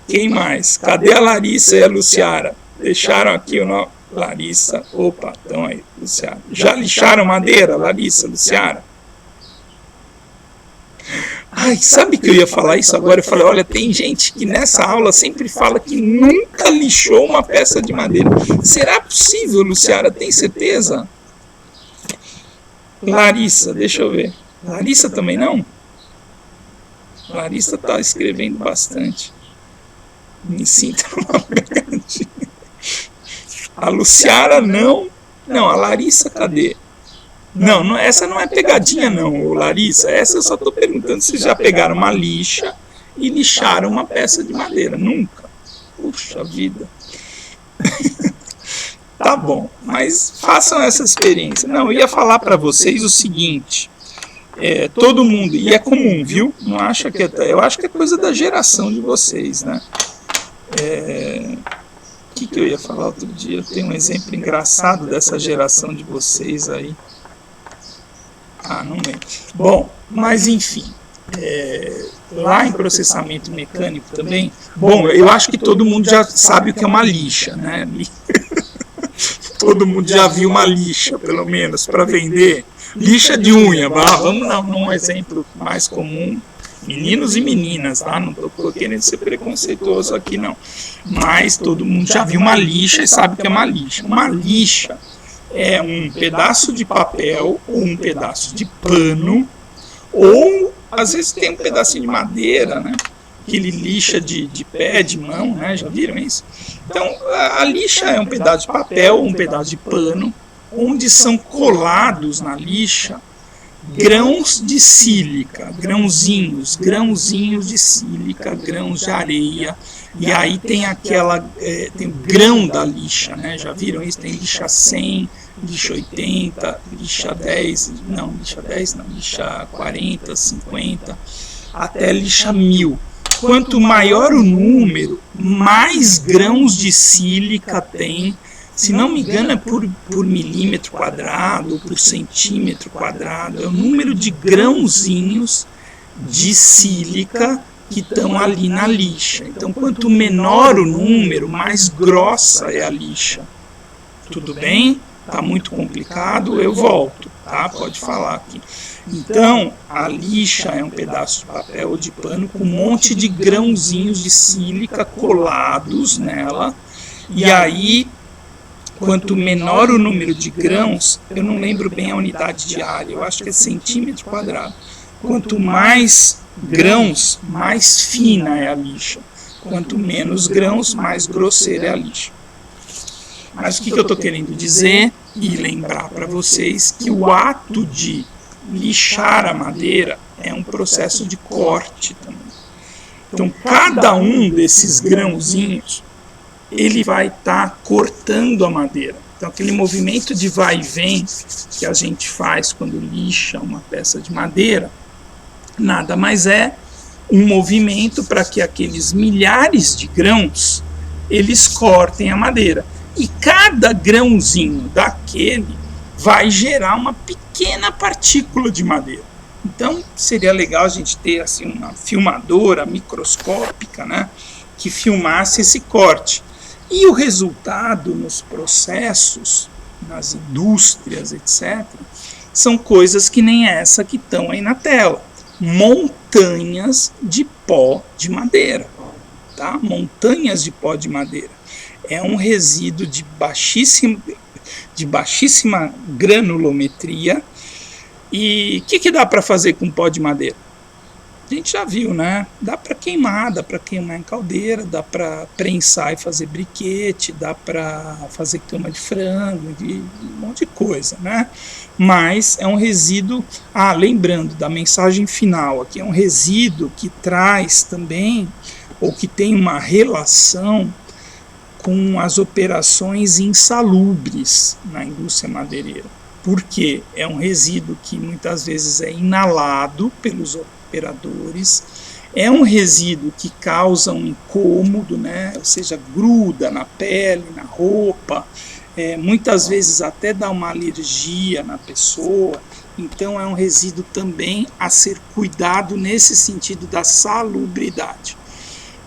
Quem mais? Cadê a Larissa e a Luciara? Deixaram aqui o nome. Larissa, opa, estão aí, Luciara. Já lixaram madeira, Larissa, Luciara? Ai, sabe que eu ia falar isso agora? Eu falei, olha, tem gente que nessa aula sempre fala que nunca lixou uma peça de madeira. Será possível, Luciara? Tem certeza? Larissa, deixa eu ver. Larissa também não? Larissa está escrevendo bastante. Me sinto numa pegadinha. A Luciara não. Não, a Larissa cadê? Não, essa não é pegadinha não, Larissa. Essa eu só estou perguntando se já pegaram uma lixa e lixaram uma peça de madeira. Nunca. Puxa vida. Tá bom, mas façam essa experiência. Não, eu ia falar para vocês o seguinte. Todo mundo, e é comum, viu? Não acha que eu acho que é coisa da geração de vocês, né? O que eu ia falar outro dia? Eu tenho um exemplo engraçado dessa geração de vocês aí. Não lembro. Bom, mas enfim, lá em processamento mecânico também, bom, eu acho que todo mundo já sabe o que é uma lixa, né? Todo mundo já viu uma lixa, pelo menos, para vender. Lixa de unha, vamos dar um exemplo mais comum. Meninos e meninas, tá? Não estou querendo ser preconceituoso aqui, não. Mas todo mundo já viu uma lixa e sabe o que é uma lixa. Uma lixa é um pedaço de papel ou um pedaço de pano, ou às vezes tem um pedacinho de madeira, né? Aquele lixa de pé, de mão, né? Já viram isso? Então, a lixa é um pedaço de papel ou um pedaço de pano, onde são colados na lixa grãos de sílica, grãozinhos de sílica, grãos de areia, e aí tem tem o grão da lixa, né? Já viram isso? Tem lixa 100, lixa 80, lixa 10, lixa 40, 50, até lixa 1000. Quanto maior o número, mais grãos de sílica tem. Se não me engano, é por milímetro quadrado ou por centímetro quadrado. É o número de grãozinhos de sílica que estão ali na lixa. Então, quanto menor o número, mais grossa é a lixa. Tudo bem? Está muito complicado? Eu volto, tá? Pode falar aqui. Então, a lixa é um pedaço de papel ou de pano com um monte de grãozinhos de sílica colados nela. E aí, quanto menor o número de grãos, eu não lembro bem a unidade de área, eu acho que é centímetro quadrado. Quanto mais grãos, mais fina é a lixa. Quanto menos grãos, mais grosseira é a lixa. Mas o que eu estou querendo dizer e lembrar para vocês que o ato de lixar a madeira é um processo de corte também. Então, cada um desses grãozinhos, ele vai estar cortando a madeira. Então, aquele movimento de vai e vem que a gente faz quando lixa uma peça de madeira, nada mais é um movimento para que aqueles milhares de grãos, eles cortem a madeira. E cada grãozinho daquele vai gerar uma pequena partícula de madeira. Então, seria legal a gente ter assim, uma filmadora microscópica, né, que filmasse esse corte. E o resultado nos processos, nas indústrias, etc., são coisas que nem essa que estão aí na tela. Montanhas de pó de madeira. Tá? Montanhas de pó de madeira. É um resíduo de baixíssima granulometria. E o que dá para fazer com pó de madeira? a gente já viu, né? Dá para queimar em caldeira, dá para prensar e fazer briquete, dá para fazer cama de frango, um monte de coisa, né? Mas é um resíduo, lembrando da mensagem final aqui, é um resíduo que traz também, ou que tem uma relação com as operações insalubres na indústria madeireira. Porque é um resíduo que muitas vezes é inalado pelos operadores, é um resíduo que causa um incômodo, né? Ou seja, gruda na pele, na roupa, muitas vezes até dá uma alergia na pessoa. Então é um resíduo também a ser cuidado nesse sentido da salubridade.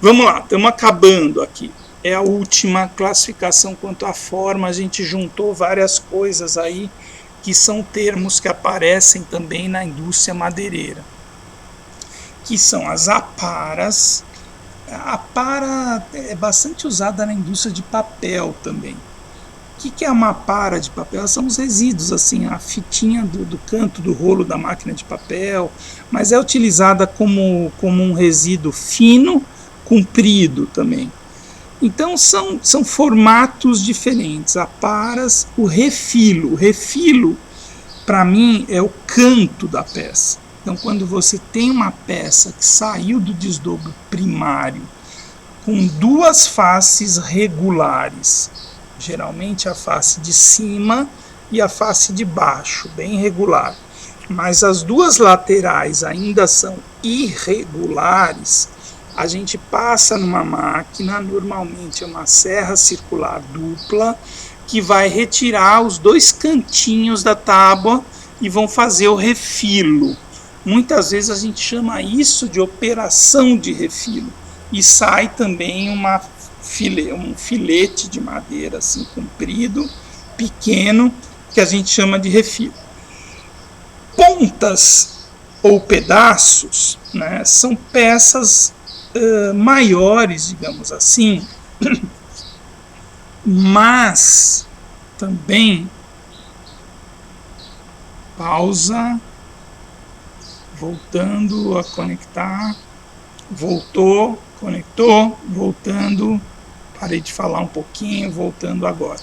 Vamos lá, estamos acabando aqui. É a última classificação quanto à forma, a gente juntou várias coisas aí que são termos que aparecem também na indústria madeireira, que são as aparas. A apara é bastante usada na indústria de papel também. O que é uma apara de papel? São os resíduos, assim, a fitinha do canto do rolo da máquina de papel, mas é utilizada como um resíduo fino, comprido também. Então são formatos diferentes, aparas, o refilo. O refilo, para mim, é o canto da peça. Então, quando você tem uma peça que saiu do desdobro primário com duas faces regulares, geralmente a face de cima e a face de baixo, bem regular, mas as duas laterais ainda são irregulares, a gente passa numa máquina, normalmente é uma serra circular dupla, que vai retirar os dois cantinhos da tábua e vão fazer o refilo. Muitas vezes a gente chama isso de operação de refilo. E sai também um filete de madeira assim comprido, pequeno, que a gente chama de refilo. Pontas ou pedaços, né, são peças maiores, digamos assim, mas também, pausa, voltando a conectar, voltou, conectou, voltando, parei de falar um pouquinho, voltando agora.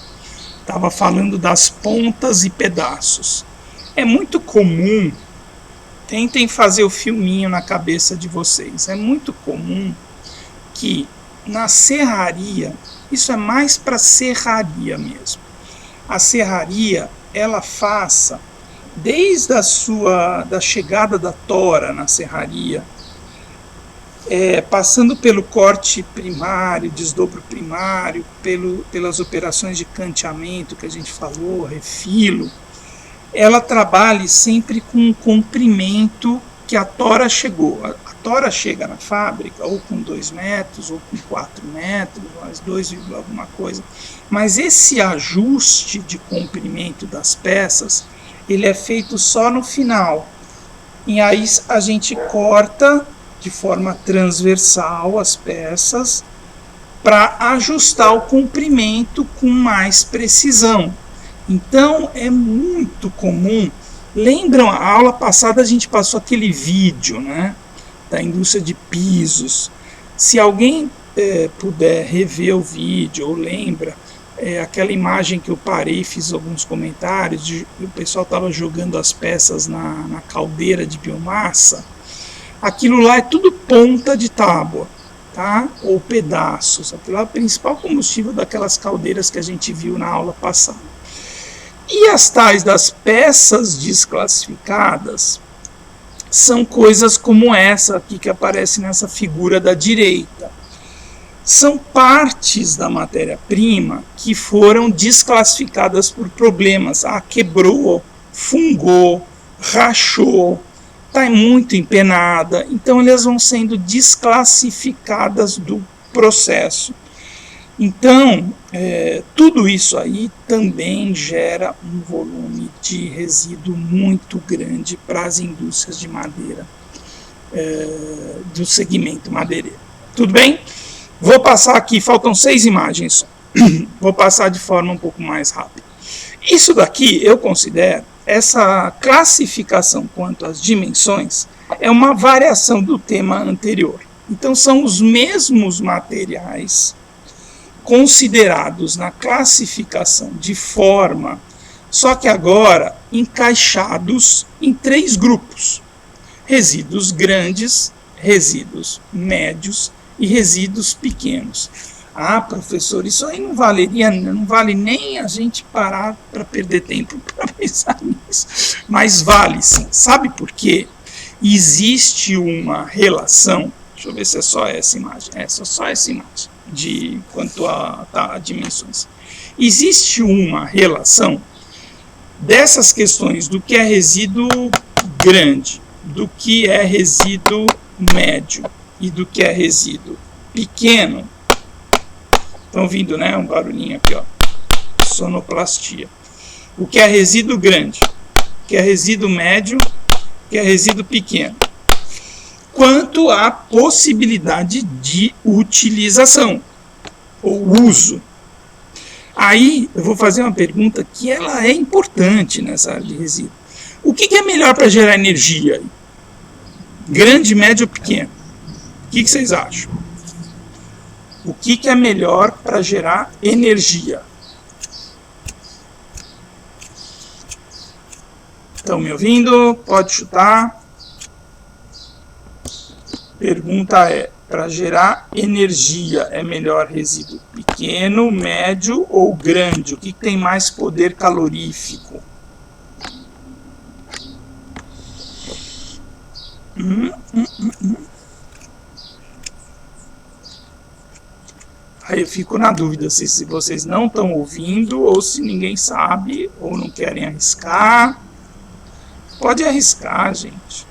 Estava falando das pontas e pedaços. É muito comum, tentem fazer o filminho na cabeça de vocês, é muito comum que na serraria, isso é mais para serraria mesmo, a serraria ela faça, desde da chegada da tora na serraria, passando pelo corte primário, desdobro primário, pelas operações de canteamento que a gente falou, refilo, ela trabalhe sempre com um comprimento que a tora chegou. A tora chega na fábrica ou com 2 metros, ou com 4 metros, mais 2, alguma coisa. Mas esse ajuste de comprimento das peças, ele é feito só no final. E aí a gente corta de forma transversal as peças para ajustar o comprimento com mais precisão. Então é muito comum. Lembram, a aula passada a gente passou aquele vídeo, né, da indústria de pisos. Se alguém puder rever o vídeo ou lembra, aquela imagem que eu parei e fiz alguns comentários, o pessoal estava jogando as peças na caldeira de biomassa, aquilo lá é tudo ponta de tábua, tá? Ou pedaços, aquilo lá é o principal combustível daquelas caldeiras que a gente viu na aula passada. E as tais das peças desclassificadas são coisas como essa aqui que aparece nessa figura da direita. São partes da matéria-prima que foram desclassificadas por problemas. Quebrou, fungou, rachou, está muito empenada. Então elas vão sendo desclassificadas do processo. Então, tudo isso aí também gera um volume de resíduo muito grande para as indústrias de madeira, do segmento madeireiro. Tudo bem? Vou passar aqui, faltam 6 imagens só. Vou passar de forma um pouco mais rápida. Isso daqui eu considero, essa classificação quanto às dimensões, é uma variação do tema anterior. Então são os mesmos materiais considerados na classificação de forma, só que agora encaixados em 3 grupos: resíduos grandes, resíduos médios e resíduos pequenos. Ah, professor, isso aí não vale nem a gente parar para perder tempo para pensar nisso. Mas vale sim. Sabe por quê? Existe uma relação, deixa eu ver se é só essa imagem, só essa imagem, de quanto a dimensões. Existe uma relação dessas questões do que é resíduo grande, do que é resíduo médio e do que é resíduo pequeno. Estão ouvindo, né? Um barulhinho aqui, ó. Sonoplastia. O que é resíduo grande, o que é resíduo médio, o que é resíduo pequeno. Quanto à possibilidade de utilização ou uso. Aí eu vou fazer uma pergunta que ela é importante nessa área de resíduo. O que é melhor para gerar energia? Grande, médio ou pequeno? O que vocês acham? O que é melhor para gerar energia? Estão me ouvindo? Pode chutar. Pergunta é: para gerar energia, é melhor resíduo pequeno, médio ou grande? O que tem mais poder calorífico? Aí eu fico na dúvida se vocês não estão ouvindo, ou se ninguém sabe, ou não querem arriscar. Pode arriscar, gente.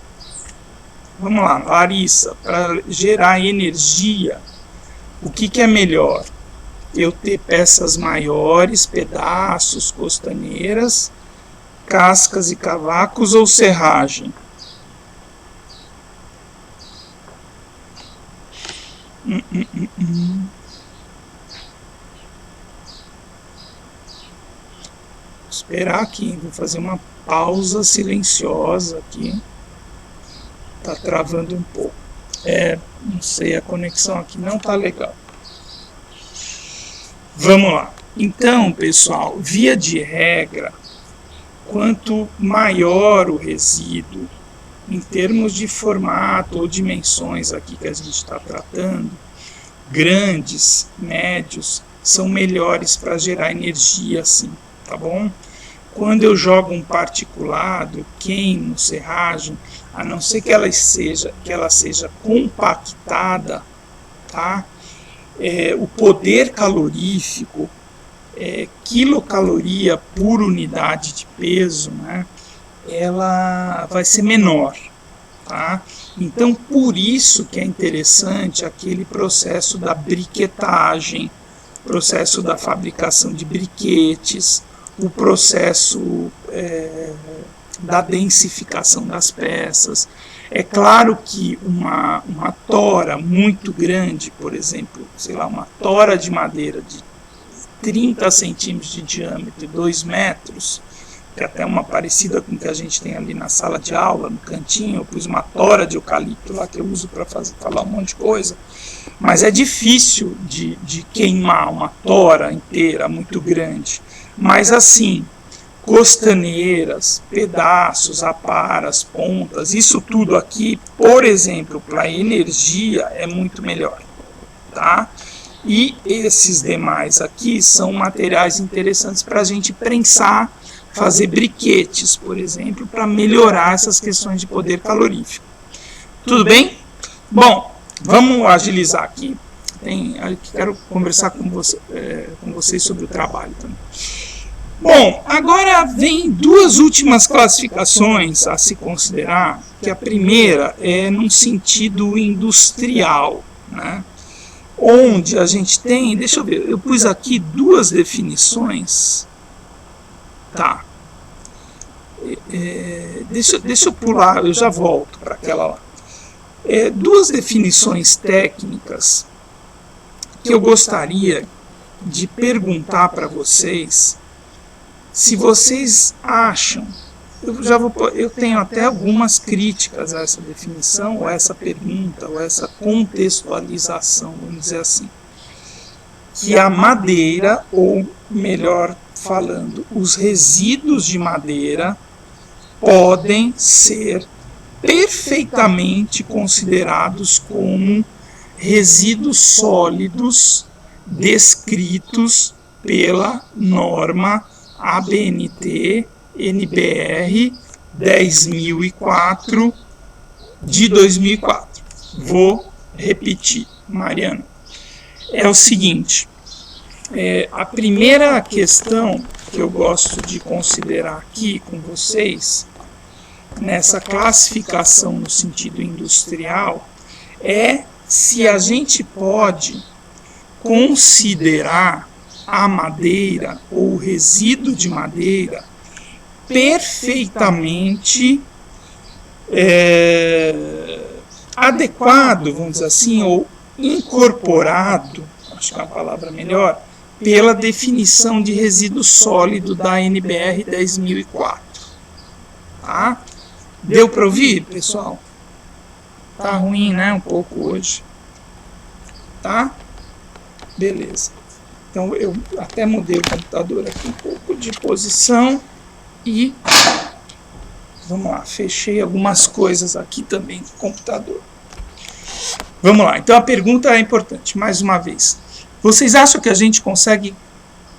Vamos lá, Larissa, para gerar energia, o que é melhor? Eu ter peças maiores, pedaços, costaneiras, cascas e cavacos ou serragem? Vou esperar aqui, vou fazer uma pausa silenciosa aqui. Tá travando um pouco. Não sei, a conexão aqui não tá legal. Vamos lá. Então, pessoal, via de regra, quanto maior o resíduo, em termos de formato ou dimensões aqui que a gente está tratando, grandes, médios, são melhores para gerar energia, sim, tá bom? Quando eu jogo um particulado, queimo, serragem, a não ser que ela seja compactada, tá? O poder calorífico, quilocaloria por unidade de peso, né? Ela vai ser menor, tá? Então, por isso que é interessante aquele processo da briquetagem, processo da fabricação de briquetes, o processo da densificação das peças. É claro que uma tora muito grande, por exemplo, sei lá, uma tora de madeira de 30 centímetros de diâmetro e 2 metros, que é até uma parecida com o que a gente tem ali na sala de aula, no cantinho. Eu pus uma tora de eucalipto lá que eu uso para falar um monte de coisa, mas é difícil de queimar uma tora inteira muito grande. Mas assim, costaneiras, pedaços, aparas, pontas, isso tudo aqui, por exemplo, para energia é muito melhor, tá? E esses demais aqui são materiais interessantes para a gente prensar, fazer briquetes, por exemplo, para melhorar essas questões de poder calorífico. Tudo bem? Bom, vamos agilizar aqui. Quero conversar com vocês sobre o trabalho também. Bom, agora vem 2 últimas classificações a se considerar, que a primeira é num sentido industrial, né? Onde a gente tem, deixa eu ver, eu pus aqui 2 definições, tá? Deixa eu pular, eu já volto para aquela lá. 2 definições técnicas que eu gostaria de perguntar para vocês se vocês acham eu tenho até algumas críticas a essa definição, ou essa pergunta, ou essa contextualização, vamos dizer assim. Que a madeira, ou melhor falando, os resíduos de madeira podem ser perfeitamente considerados como resíduos sólidos descritos pela norma ABNT NBR 10.004 de 2004. Vou repetir, Mariana. É o seguinte, a primeira questão que eu gosto de considerar aqui com vocês, nessa classificação no sentido industrial, é se a gente pode considerar a madeira ou o resíduo de madeira perfeitamente adequado, vamos dizer assim, ou incorporado, acho que é uma palavra melhor, pela definição de resíduo sólido da NBR 10.004. Tá? Deu para ouvir, pessoal? Tá ruim, né? Um pouco hoje. Tá? Beleza. Então eu até mudei o computador aqui um pouco de posição e vamos lá, fechei algumas coisas aqui também no computador. Vamos lá, então a pergunta é importante, mais uma vez. Vocês acham que a gente consegue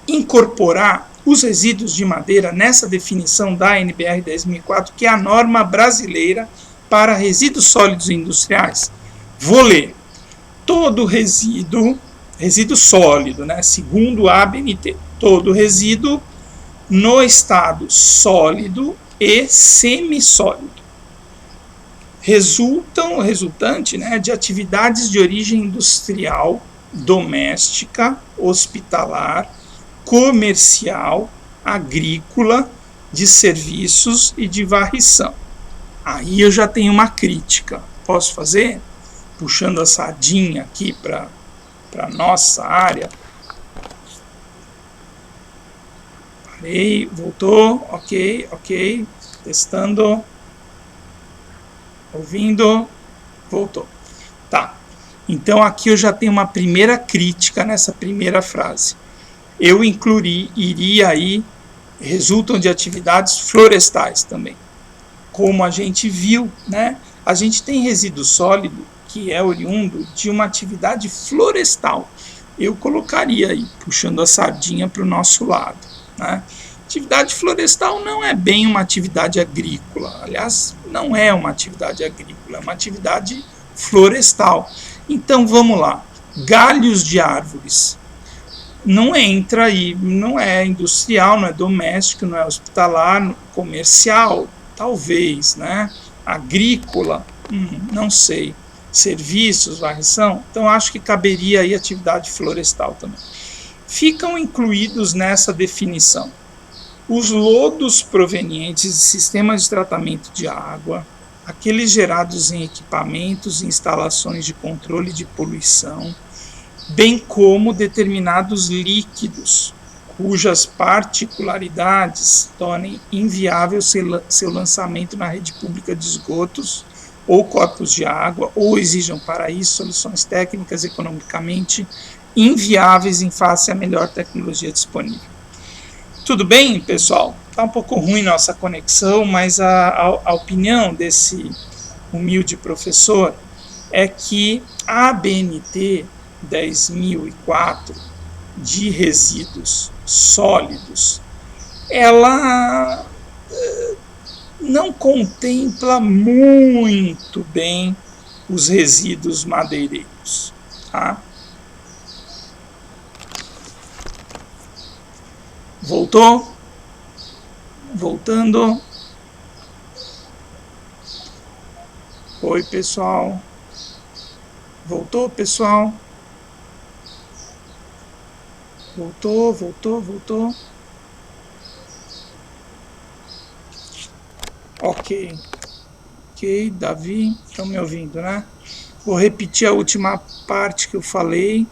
incorporar os resíduos de madeira nessa definição da NBR 10.004, que é a norma brasileira para resíduos sólidos industriais? Vou ler. Todo resíduo sólido, né, segundo a ABNT, todo resíduo no estado sólido e semissólido resultante, né, de atividades de origem industrial, doméstica, hospitalar, comercial, agrícola, de serviços e de varrição. Aí eu já tenho uma crítica. Posso fazer? Puxando a sardinha aqui para a nossa área. Parei, voltou, ok, testando, ouvindo, voltou. Tá, então aqui eu já tenho uma primeira crítica nessa primeira frase. Eu iria aí, resultam de atividades florestais também. Como a gente viu, né? A gente tem resíduo sólido que é oriundo de uma atividade florestal. Eu colocaria aí, puxando a sardinha para o nosso lado, né? Atividade florestal não é bem uma atividade agrícola. Aliás, não é uma atividade agrícola, é uma atividade florestal. Então, vamos lá. Galhos de árvores. Não entra aí, não é industrial, não é doméstico, não é hospitalar, comercial, talvez, né? Agrícola, não sei. Serviços, varrição, então acho que caberia aí atividade florestal também. Ficam incluídos nessa definição os lodos provenientes de sistemas de tratamento de água, aqueles gerados em equipamentos e instalações de controle de poluição, bem como determinados líquidos, cujas particularidades tornem inviável seu lançamento na rede pública de esgotos ou corpos de água, ou exijam para isso soluções técnicas economicamente inviáveis em face à melhor tecnologia disponível. Tudo bem, pessoal? Está um pouco ruim nossa conexão, mas a opinião desse humilde professor é que a ABNT 10.004 de resíduos sólidos, ela não contempla muito bem os resíduos madeireiros, tá? Voltou? Voltando. Oi, pessoal. Voltou, pessoal? Voltou. Ok, Davi, estão me ouvindo, né? Vou repetir a última parte que eu falei.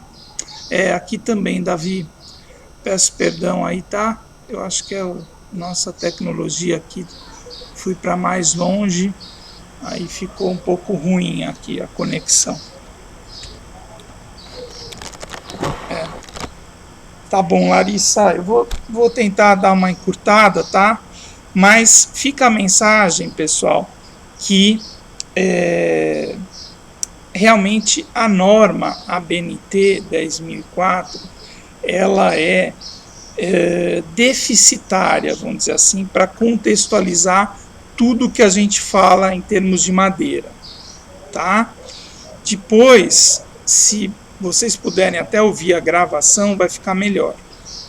Aqui também, Davi, peço perdão aí, tá? Eu acho que é nossa tecnologia aqui fui para mais longe, aí ficou um pouco ruim aqui a conexão. Tá bom, Larissa, eu vou tentar dar uma encurtada, tá? Mas fica a mensagem, pessoal, que realmente a norma ABNT 10.004, ela é deficitária, vamos dizer assim, para contextualizar tudo que a gente fala em termos de madeira, tá? Depois, se vocês puderem até ouvir a gravação, vai ficar melhor.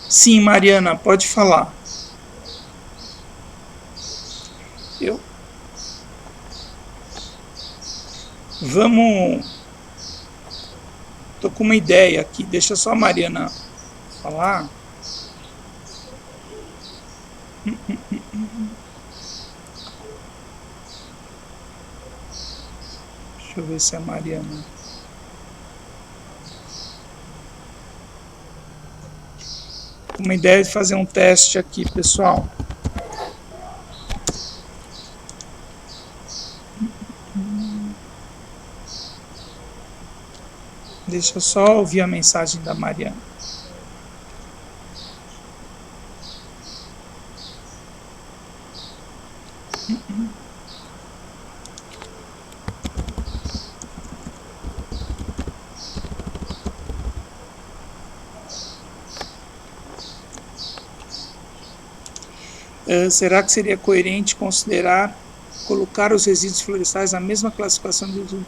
Sim, Mariana, pode falar. Vamos... Tô com uma ideia aqui, deixa só a Mariana falar. Deixa eu ver se a Mariana... Uma ideia de fazer um teste aqui, pessoal. Deixa eu só ouvir a mensagem da Mariana. Será que seria coerente considerar colocar os resíduos florestais na mesma classificação do...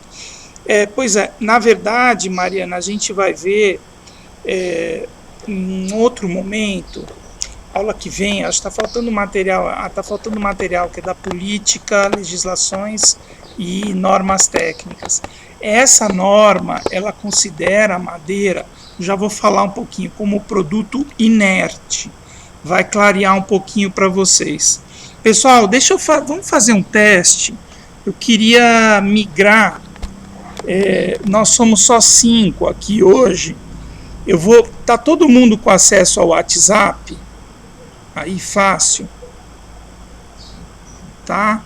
Pois é, na verdade, Mariana, a gente vai ver em outro momento, aula que vem, acho que está faltando material, que é da política, legislações e normas técnicas. Essa norma, ela considera a madeira, já vou falar um pouquinho, como produto inerte. Vai clarear um pouquinho para vocês. Pessoal, vamos fazer um teste. Eu queria migrar. Nós somos só 5 aqui hoje. Tá todo mundo com acesso ao WhatsApp? Aí fácil. Tá?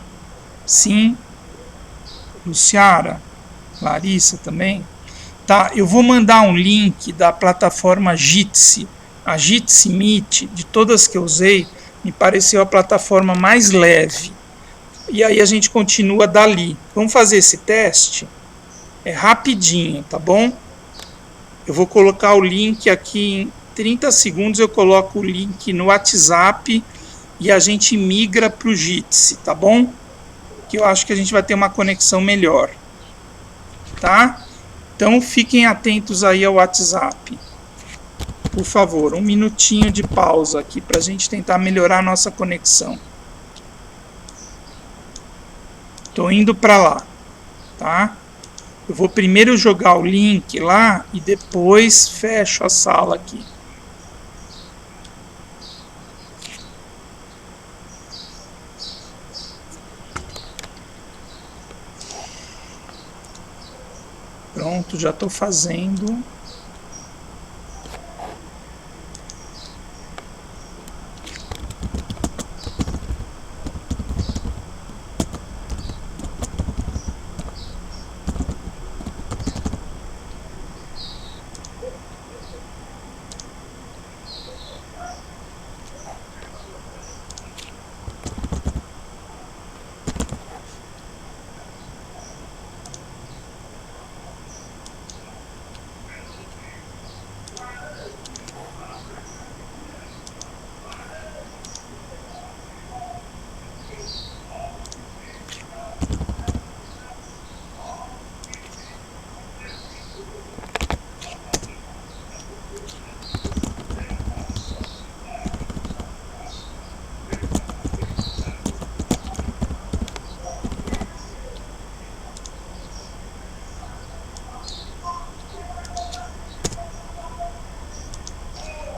Sim. Luciara, Larissa também. Tá, eu vou mandar um link da plataforma Jitsi. A Jitsi Meet, de todas que eu usei, me pareceu a plataforma mais leve. E aí a gente continua dali. Vamos fazer esse teste? É rapidinho, tá bom? Eu vou colocar o link aqui em 30 segundos, eu coloco o link no WhatsApp e a gente migra para o Jitsi, tá bom? Que eu acho que a gente vai ter uma conexão melhor. Tá? Então fiquem atentos aí ao WhatsApp. Por favor, um minutinho de pausa aqui para a gente tentar melhorar a nossa conexão. Estou indo para lá, tá? Eu vou primeiro jogar o link lá e depois fecho a sala aqui. Pronto, já estou fazendo.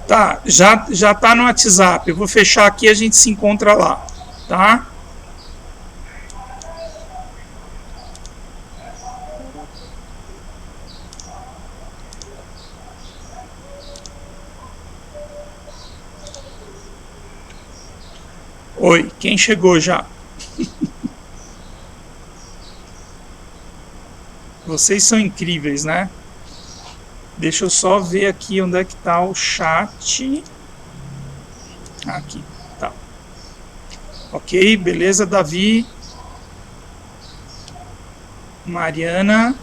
Tá, já tá no WhatsApp. Eu vou fechar aqui e a gente se encontra lá, tá? Oi, quem chegou já? Vocês são incríveis, né? Deixa eu só ver aqui onde é que está o chat. Aqui, tá. Ok, beleza, Davi. Mariana.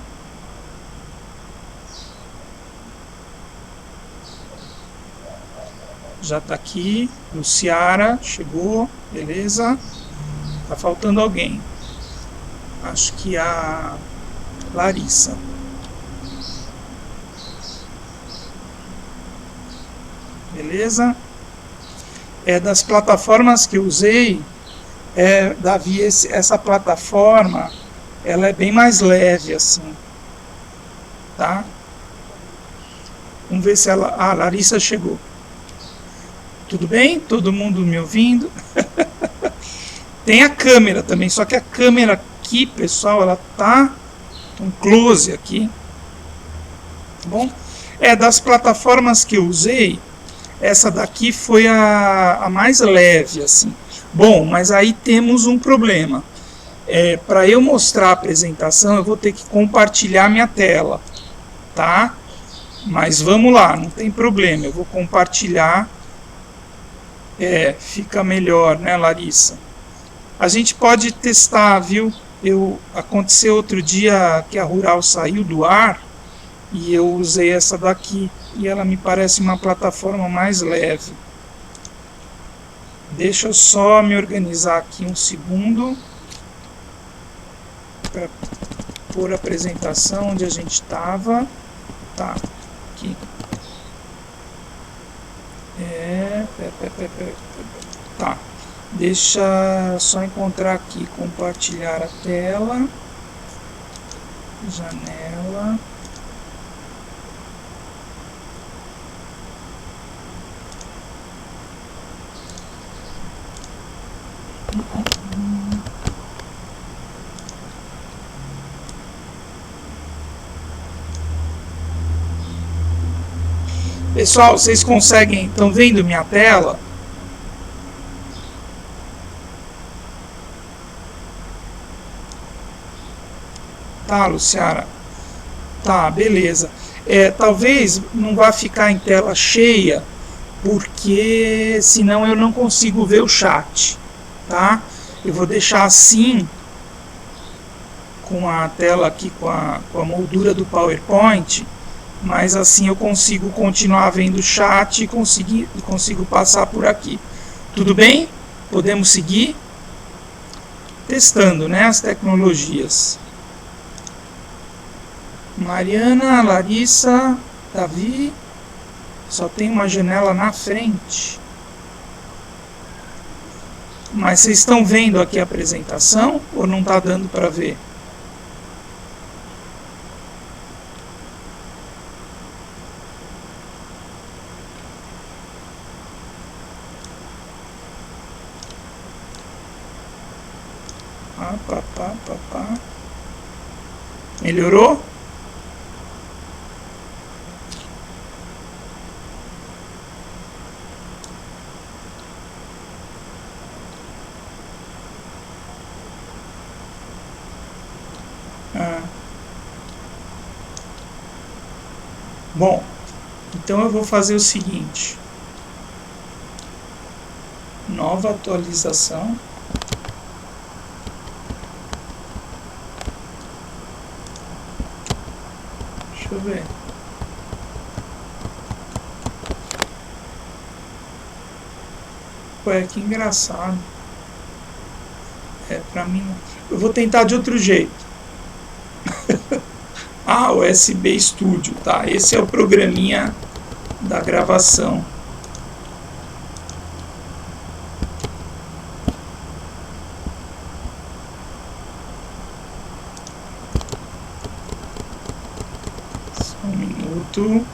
Já está aqui. Luciara chegou, beleza. Tá faltando alguém. Acho que a Larissa. Beleza? Das plataformas que eu usei, Davi, essa plataforma, ela é bem mais leve assim, tá? Vamos ver se ela... Ah, a Larissa chegou. Tudo bem? Todo mundo me ouvindo? Tem a câmera também, só que a câmera aqui, pessoal, ela tá um close aqui, tá bom? Das plataformas que eu usei, essa daqui foi a mais leve, assim. Bom, mas aí temos um problema. Para eu mostrar a apresentação, eu vou ter que compartilhar minha tela, tá? Mas vamos lá, não tem problema, eu vou compartilhar. Fica melhor, né, Larissa? A gente pode testar, viu? Aconteceu outro dia que a Rural saiu do ar e eu usei essa daqui e ela me parece uma plataforma mais leve. Deixa eu só me organizar aqui um segundo para pôr a apresentação onde a gente estava. Tá, aqui. Tá. Deixa só encontrar aqui, compartilhar a tela, janela. Pessoal, vocês conseguem, estão vendo minha tela? Tá, Luciara? Tá, beleza. Talvez não vá ficar em tela cheia, porque senão eu não consigo ver o chat, tá? Eu vou deixar assim, com a tela aqui, com a moldura do PowerPoint, mas assim eu consigo continuar vendo o chat e consigo passar por aqui. Tudo bem? Podemos seguir? Testando, né, as tecnologias. Mariana, Larissa, Davi, só tem uma janela na frente. Mas vocês estão vendo aqui a apresentação ou não está dando para ver? Melhorou? Bom, então eu vou fazer o seguinte. Nova atualização. Deixa eu ver. Ué, que engraçado. Pra mim... Eu vou tentar de outro jeito. Ah, o USB Studio, tá? Esse é o programinha da gravação. Só um minuto.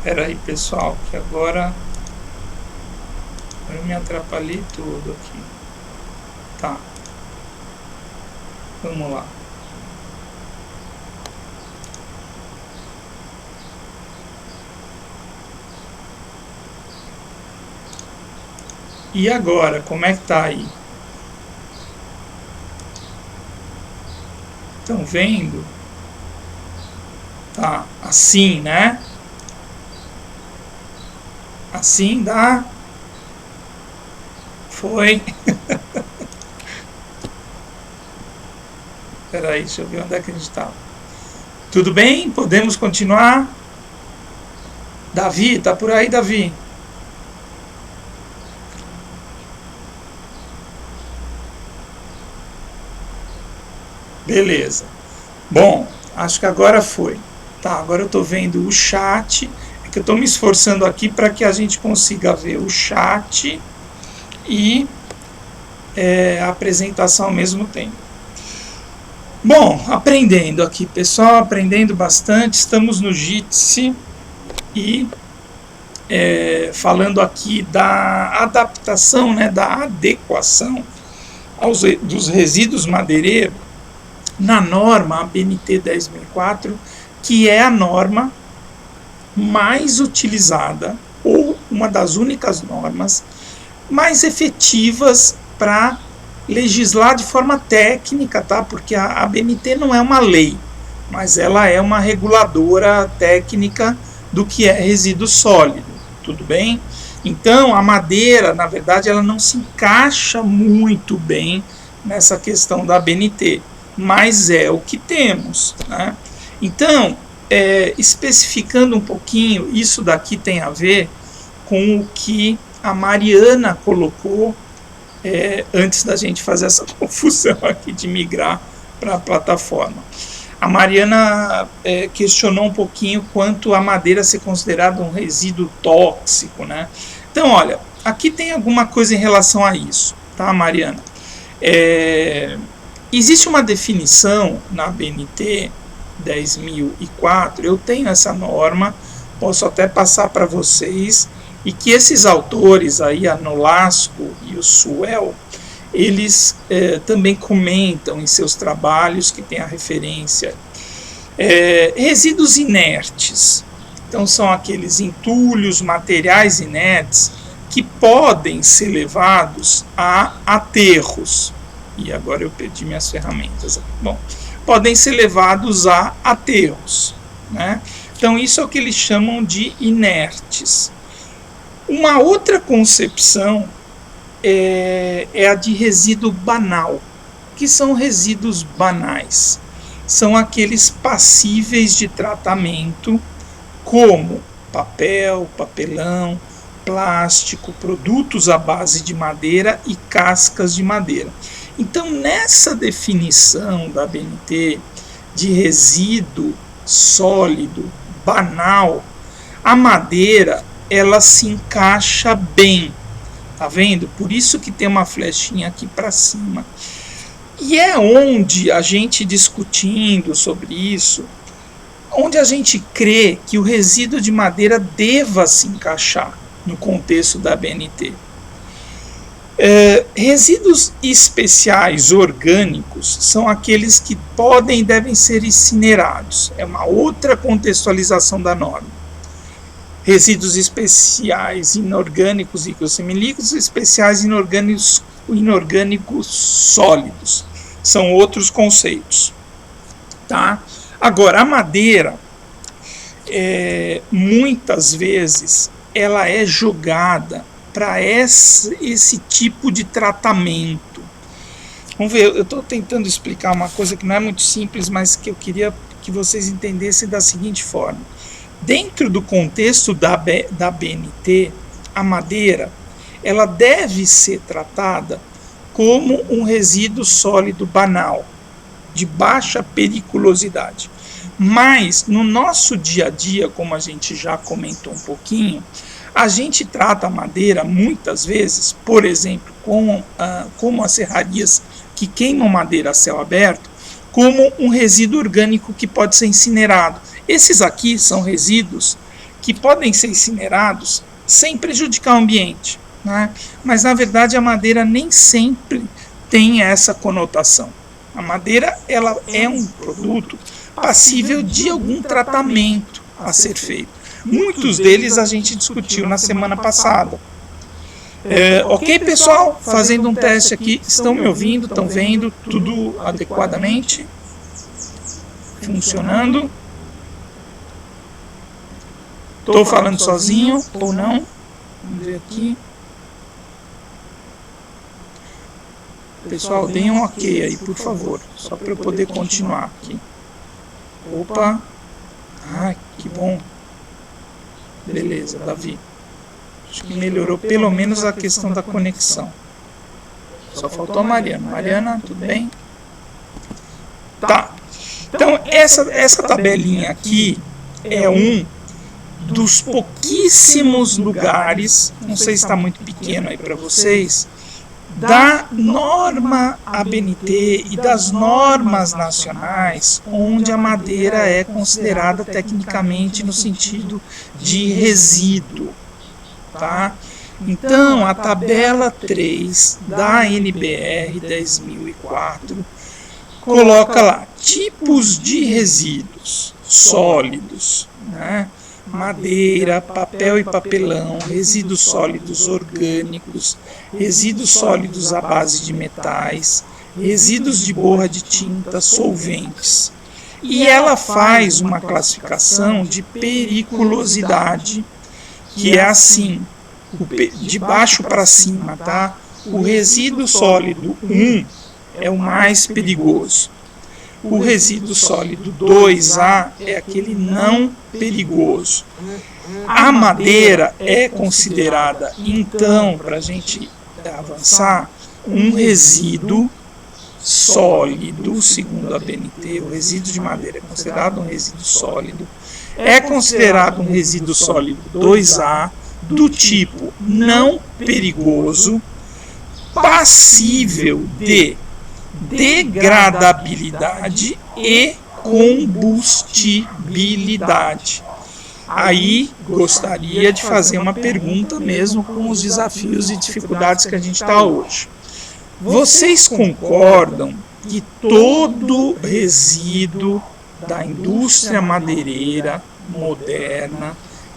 Espera aí, pessoal, que agora eu me atrapalhei tudo aqui. Tá. Vamos lá. E agora, como é que tá aí? Estão vendo? Tá assim, né? Assim dá. Foi. Espera aí, deixa eu ver onde é que a gente estava. Tudo bem? Podemos continuar? Davi, tá por aí, Davi? Beleza. Bom, acho que agora foi. Tá, agora eu estou vendo o chat. É que eu estou me esforçando aqui para que a gente consiga ver o chat e a apresentação ao mesmo tempo. Bom, aprendendo aqui, pessoal, aprendendo bastante. Estamos no Jitsi e falando aqui da adaptação, né, da adequação dos resíduos madeireiros na norma ABNT 10.004, que é a norma mais utilizada, ou uma das únicas normas mais efetivas para legislar de forma técnica, tá? Porque a ABNT não é uma lei, mas ela é uma reguladora técnica do que é resíduo sólido, tudo bem? Então, a madeira, na verdade, ela não se encaixa muito bem nessa questão da ABNT, mas é o que temos, né? Então, especificando um pouquinho, isso daqui tem a ver com o que a Mariana colocou antes da gente fazer essa confusão aqui de migrar para a plataforma. A Mariana questionou um pouquinho quanto a madeira ser considerada um resíduo tóxico, né? Então, olha, aqui tem alguma coisa em relação a isso, tá, Mariana? Existe uma definição na ABNT 10.004, eu tenho essa norma, posso até passar para vocês, e que esses autores aí, a Nolasco e o Suel, eles também comentam em seus trabalhos, que tem a referência, resíduos inertes. Então são aqueles entulhos, materiais inertes, que podem ser levados a aterros. E agora eu perdi minhas ferramentas. Bom, podem ser levados a aterros, né? Então isso é o que eles chamam de inertes. Uma outra concepção é a de resíduo banal. Que são resíduos banais? São aqueles passíveis de tratamento, como papel, papelão, plástico, produtos à base de madeira e cascas de madeira. Então, nessa definição da ABNT de resíduo sólido, banal, a madeira ela se encaixa bem, tá vendo? Por isso que tem uma flechinha aqui para cima. E é onde a gente discutindo sobre isso, onde a gente crê que o resíduo de madeira deva se encaixar no contexto da ABNT. Resíduos especiais orgânicos são aqueles que podem e devem ser incinerados. É uma outra contextualização da norma. Resíduos especiais inorgânicos e semilíquidos, especiais inorgânicos sólidos. São outros conceitos. Tá? Agora, a madeira, muitas vezes, ela é jogada para esse tipo de tratamento. Vamos ver, eu estou tentando explicar uma coisa que não é muito simples, mas que eu queria que vocês entendessem da seguinte forma. Dentro do contexto da ABNT, a madeira ela deve ser tratada como um resíduo sólido banal, de baixa periculosidade. Mas, no nosso dia a dia, como a gente já comentou um pouquinho, a gente trata a madeira, muitas vezes, por exemplo, como as serrarias que queimam madeira a céu aberto, como um resíduo orgânico que pode ser incinerado. Esses aqui são resíduos que podem ser incinerados sem prejudicar o ambiente, né? Mas na verdade a madeira nem sempre tem essa conotação. A madeira ela é um produto passível de algum tratamento a ser feito. Muitos deles a gente discutiu na semana passada. Ok, pessoal? Fazendo um teste aqui. Estão me ouvindo? Estão vendo tudo adequadamente? Funcionando? Estou falando sozinho ou não? Vamos ver aqui. Pessoal, deem um ok aí, por favor. Só para eu poder continuar aqui. Opa! Ah, que bom. Beleza, Davi. Acho que melhorou pelo menos a questão da conexão. Só faltou a Mariana. Mariana, tudo bem? Tá. Então, essa tabelinha aqui é um dos pouquíssimos lugares, não sei se está muito pequeno aí para vocês, da norma ABNT e das normas nacionais, onde a madeira é considerada tecnicamente no sentido de resíduo. Tá? Então, a tabela 3 da NBR 10.004 coloca lá tipos de resíduos sólidos, né? Madeira, papel e papelão, resíduos sólidos orgânicos, resíduos sólidos à base de metais, resíduos de borra de tinta, solventes. E ela faz uma classificação de periculosidade, que é assim, de baixo para cima, tá? O resíduo sólido 1 é o mais perigoso. O resíduo sólido 2A é aquele não perigoso. A madeira é considerada, então, para a gente avançar, um resíduo sólido, segundo a ABNT. O resíduo de madeira é considerado um resíduo sólido. É considerado um resíduo sólido 2A, do tipo não perigoso, passível de degradabilidade e combustibilidade. Aí gostaria de fazer uma pergunta mesmo com os desafios e dificuldades que a gente está hoje. Vocês concordam que todo resíduo da indústria madeireira moderna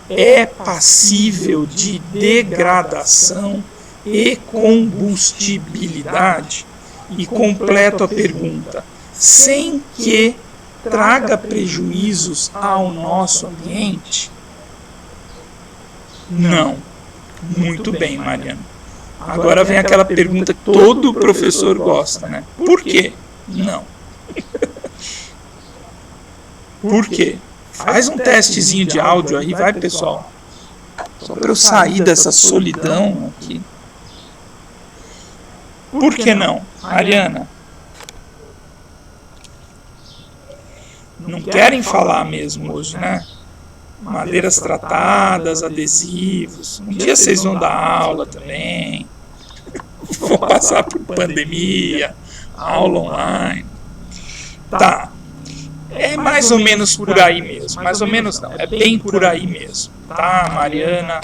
é passível de degradação e combustibilidade? E completo a pergunta, sem que traga prejuízos ao nosso ambiente? Não. Muito bem, Mariana. Agora vem aquela pergunta que todo professor gosta, né? Por quê? Não. Por quê? Faz um testezinho de áudio aí, vai, pessoal. Só para eu sair dessa solidão aqui. Por que não? Mariana? Não querem falar mesmo hoje, né? Madeiras tratadas, adesivos. Um dia vocês vão dar aula também. Vão passar por pandemia, aula online. Tá. É mais ou menos por aí mesmo. Mais ou menos não, é bem por aí mesmo. Tá, Mariana,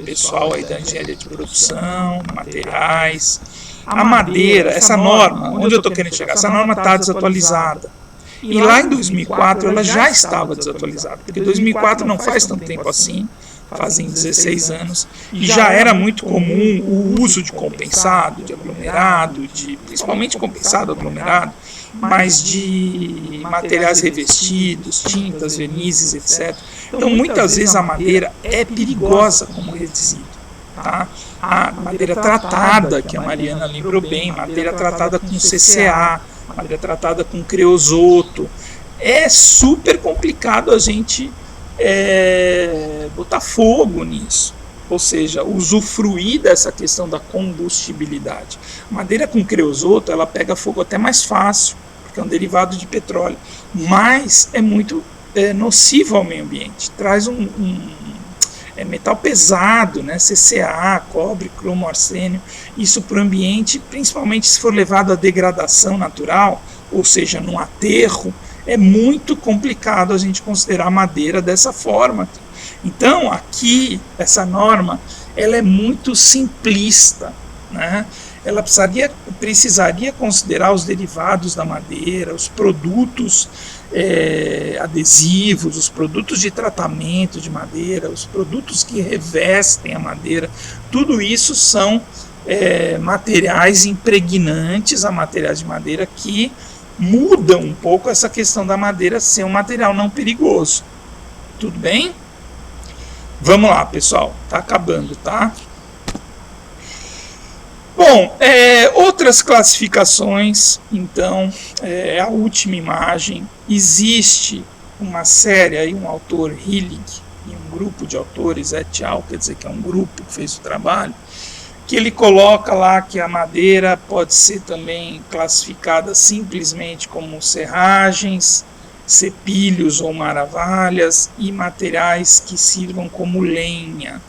pessoal aí da engenharia de produção, materiais. A madeira, essa norma, onde eu estou querendo chegar? Essa norma está desatualizada. E lá em 2004 ela já estava desatualizada, porque 2004 não faz tanto tempo assim, fazem 16 anos, e já era muito comum o uso de compensado, de aglomerado, principalmente compensado, aglomerado, mas de materiais revestidos, tintas, vernizes, etc. Então muitas vezes a madeira é perigosa como resíduo. Tá? A madeira tratada, que a Mariana lembrou bem, madeira tratada com CCA, madeira tratada com creosoto, é super complicado a gente botar fogo nisso, ou seja, usufruir dessa questão da combustibilidade. Madeira com creosoto, ela pega fogo até mais fácil, porque é um derivado de petróleo, mas é muito nocivo ao meio ambiente, traz metal pesado, né? CCA, cobre, cromo, arsênio, isso para o ambiente, principalmente se for levado à degradação natural, ou seja, num aterro, é muito complicado a gente considerar a madeira dessa forma. Então, aqui, essa norma, ela é muito simplista, né? Ela precisaria considerar os derivados da madeira, os produtos adesivos, os produtos de tratamento de madeira, os produtos que revestem a madeira. Tudo isso são materiais impregnantes a materiais de madeira que mudam um pouco essa questão da madeira ser um material não perigoso. Tudo bem? Vamos lá, pessoal. Tá acabando, tá? Bom, outras classificações, então, a última imagem. Existe uma série, aí, um autor, Hillig, e um grupo de autores, et al., quer dizer que é um grupo que fez o trabalho, que ele coloca lá que a madeira pode ser também classificada simplesmente como serragens, cepilhos ou maravalhas e materiais que sirvam como lenha.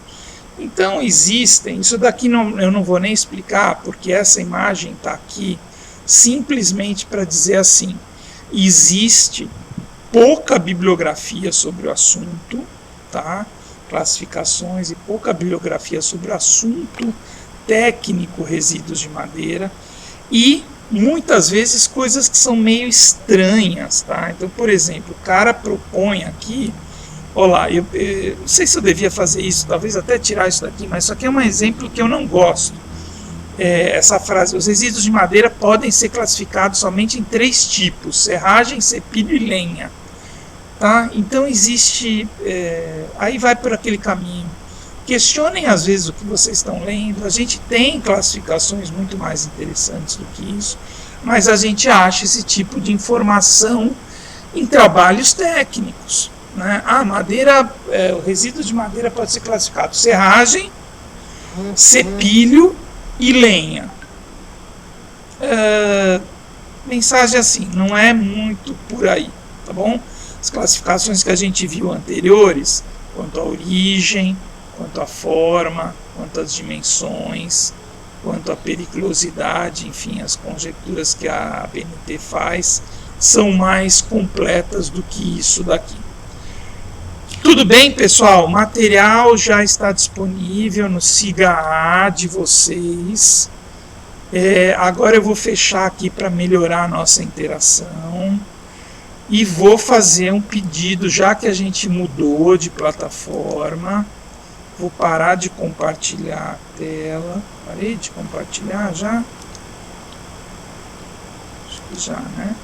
Então existem, isso daqui eu não vou nem explicar, porque essa imagem está aqui simplesmente para dizer assim, existe pouca bibliografia sobre o assunto, tá? Classificações e pouca bibliografia sobre o assunto técnico resíduos de madeira e muitas vezes coisas que são meio estranhas, tá? Então, por exemplo, o cara propõe aqui, olá, eu não sei se eu devia fazer isso, talvez até tirar isso daqui, mas isso aqui é um exemplo que eu não gosto. Essa frase, os resíduos de madeira podem ser classificados somente em 3 tipos, serragem, cepilho e lenha. Tá? Então existe, aí vai por aquele caminho. Questionem às vezes o que vocês estão lendo, a gente tem classificações muito mais interessantes do que isso, mas a gente acha esse tipo de informação em trabalhos técnicos. Né? Madeira, o resíduo de madeira pode ser classificado serragem, cepilho e lenha. Mensagem assim, não é muito por aí, tá bom? As classificações que a gente viu anteriores, quanto à origem, quanto à forma, quanto às dimensões, quanto à periculosidade, enfim, as conjecturas que a ABNT faz, são mais completas do que isso daqui. Tudo bem, pessoal? O material já está disponível no SIGA de vocês. Agora eu vou fechar aqui para melhorar a nossa interação. E vou fazer um pedido, já que a gente mudou de plataforma. Vou parar de compartilhar a tela. Parei de compartilhar já? Acho que já, né?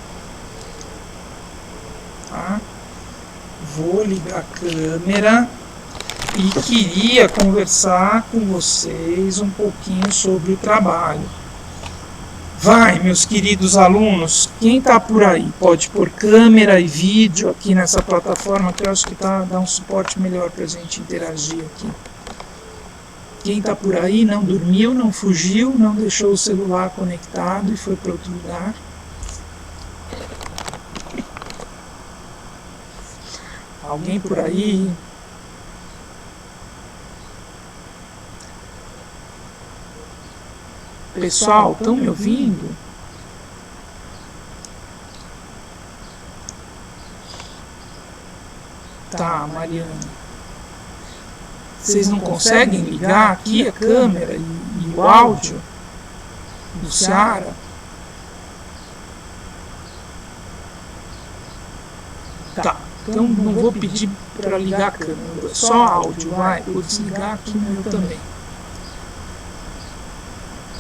Tá. Vou ligar a câmera e queria conversar com vocês um pouquinho sobre o trabalho. Vai, meus queridos alunos, quem está por aí pode pôr câmera e vídeo aqui nessa plataforma, que eu acho que dá um suporte melhor para a gente interagir aqui. Quem está por aí não dormiu, não fugiu, não deixou o celular conectado e foi para outro lugar. Alguém por aí? Pessoal, estão me ouvindo? Tá, Mariana. Vocês não conseguem ligar aqui a câmera e o áudio do Seara? Tá, então não vou pedir para ligar a câmera, só áudio, vai. Vou desligar aqui no meu também.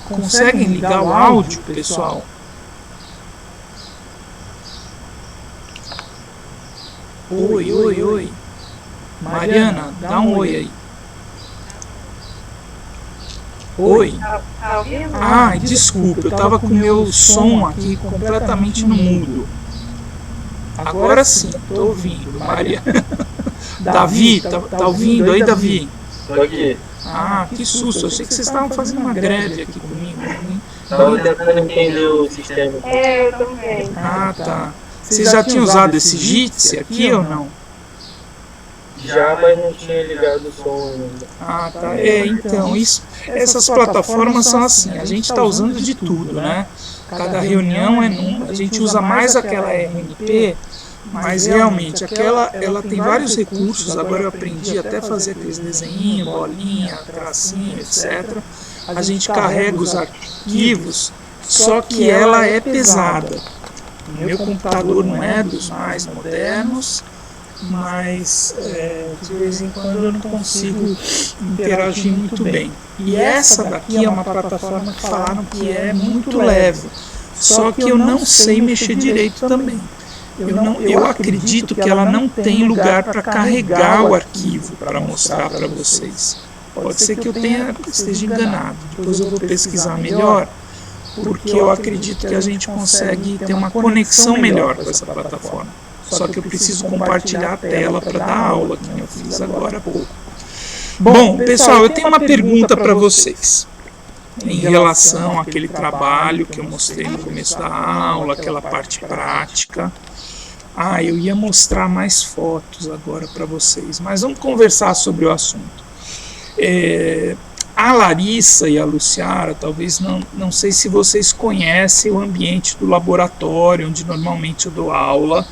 Conseguem ligar o áudio, pessoal? Oi, oi, oi. Mariana, dá um oi aí. Oi. Ai, desculpa, eu estava com o meu som aqui completamente no mudo. Agora sim, estou ouvindo. Mariana. Davi, tá ouvindo aí, Davi? Estou aqui. Que susto, eu achei que vocês estavam fazendo uma greve aqui comigo. Estava tentando entender o sistema. Eu também. Tá. Vocês já tinham usado esse Jitsi aqui ou não? Já, mas não tinha ligado o som ainda. Tá. Então, essas plataformas são assim, a gente está usando de tudo, né? Cada reunião a gente usa mais aquela RNP Mas realmente, ela tem vários recursos, agora eu aprendi até fazer aqueles desenhinhos, bolinha, tracinho, etc. A gente carrega os arquivos, só que ela é pesada. O meu computador não é dos mais modernos, mas de vez em quando eu não consigo interagir muito bem. E essa daqui é uma plataforma que falaram que é muito leve, só que eu não sei mexer direito também. Eu acredito que ela não tem lugar para carregar o arquivo para mostrar para vocês. Pode ser que eu esteja enganado, depois eu vou pesquisar melhor, porque eu acredito que a gente consegue ter uma conexão melhor com essa plataforma. Só que eu preciso compartilhar a tela para dar aula, que eu fiz agora há pouco. Bom, pessoal, eu tenho uma pergunta para vocês em relação àquele trabalho que eu mostrei no começo da aula, aquela parte prática. Eu ia mostrar mais fotos agora para vocês, mas vamos conversar sobre o assunto. A Larissa e a Luciara, talvez não sei se vocês conhecem o ambiente do laboratório, onde normalmente eu dou aula,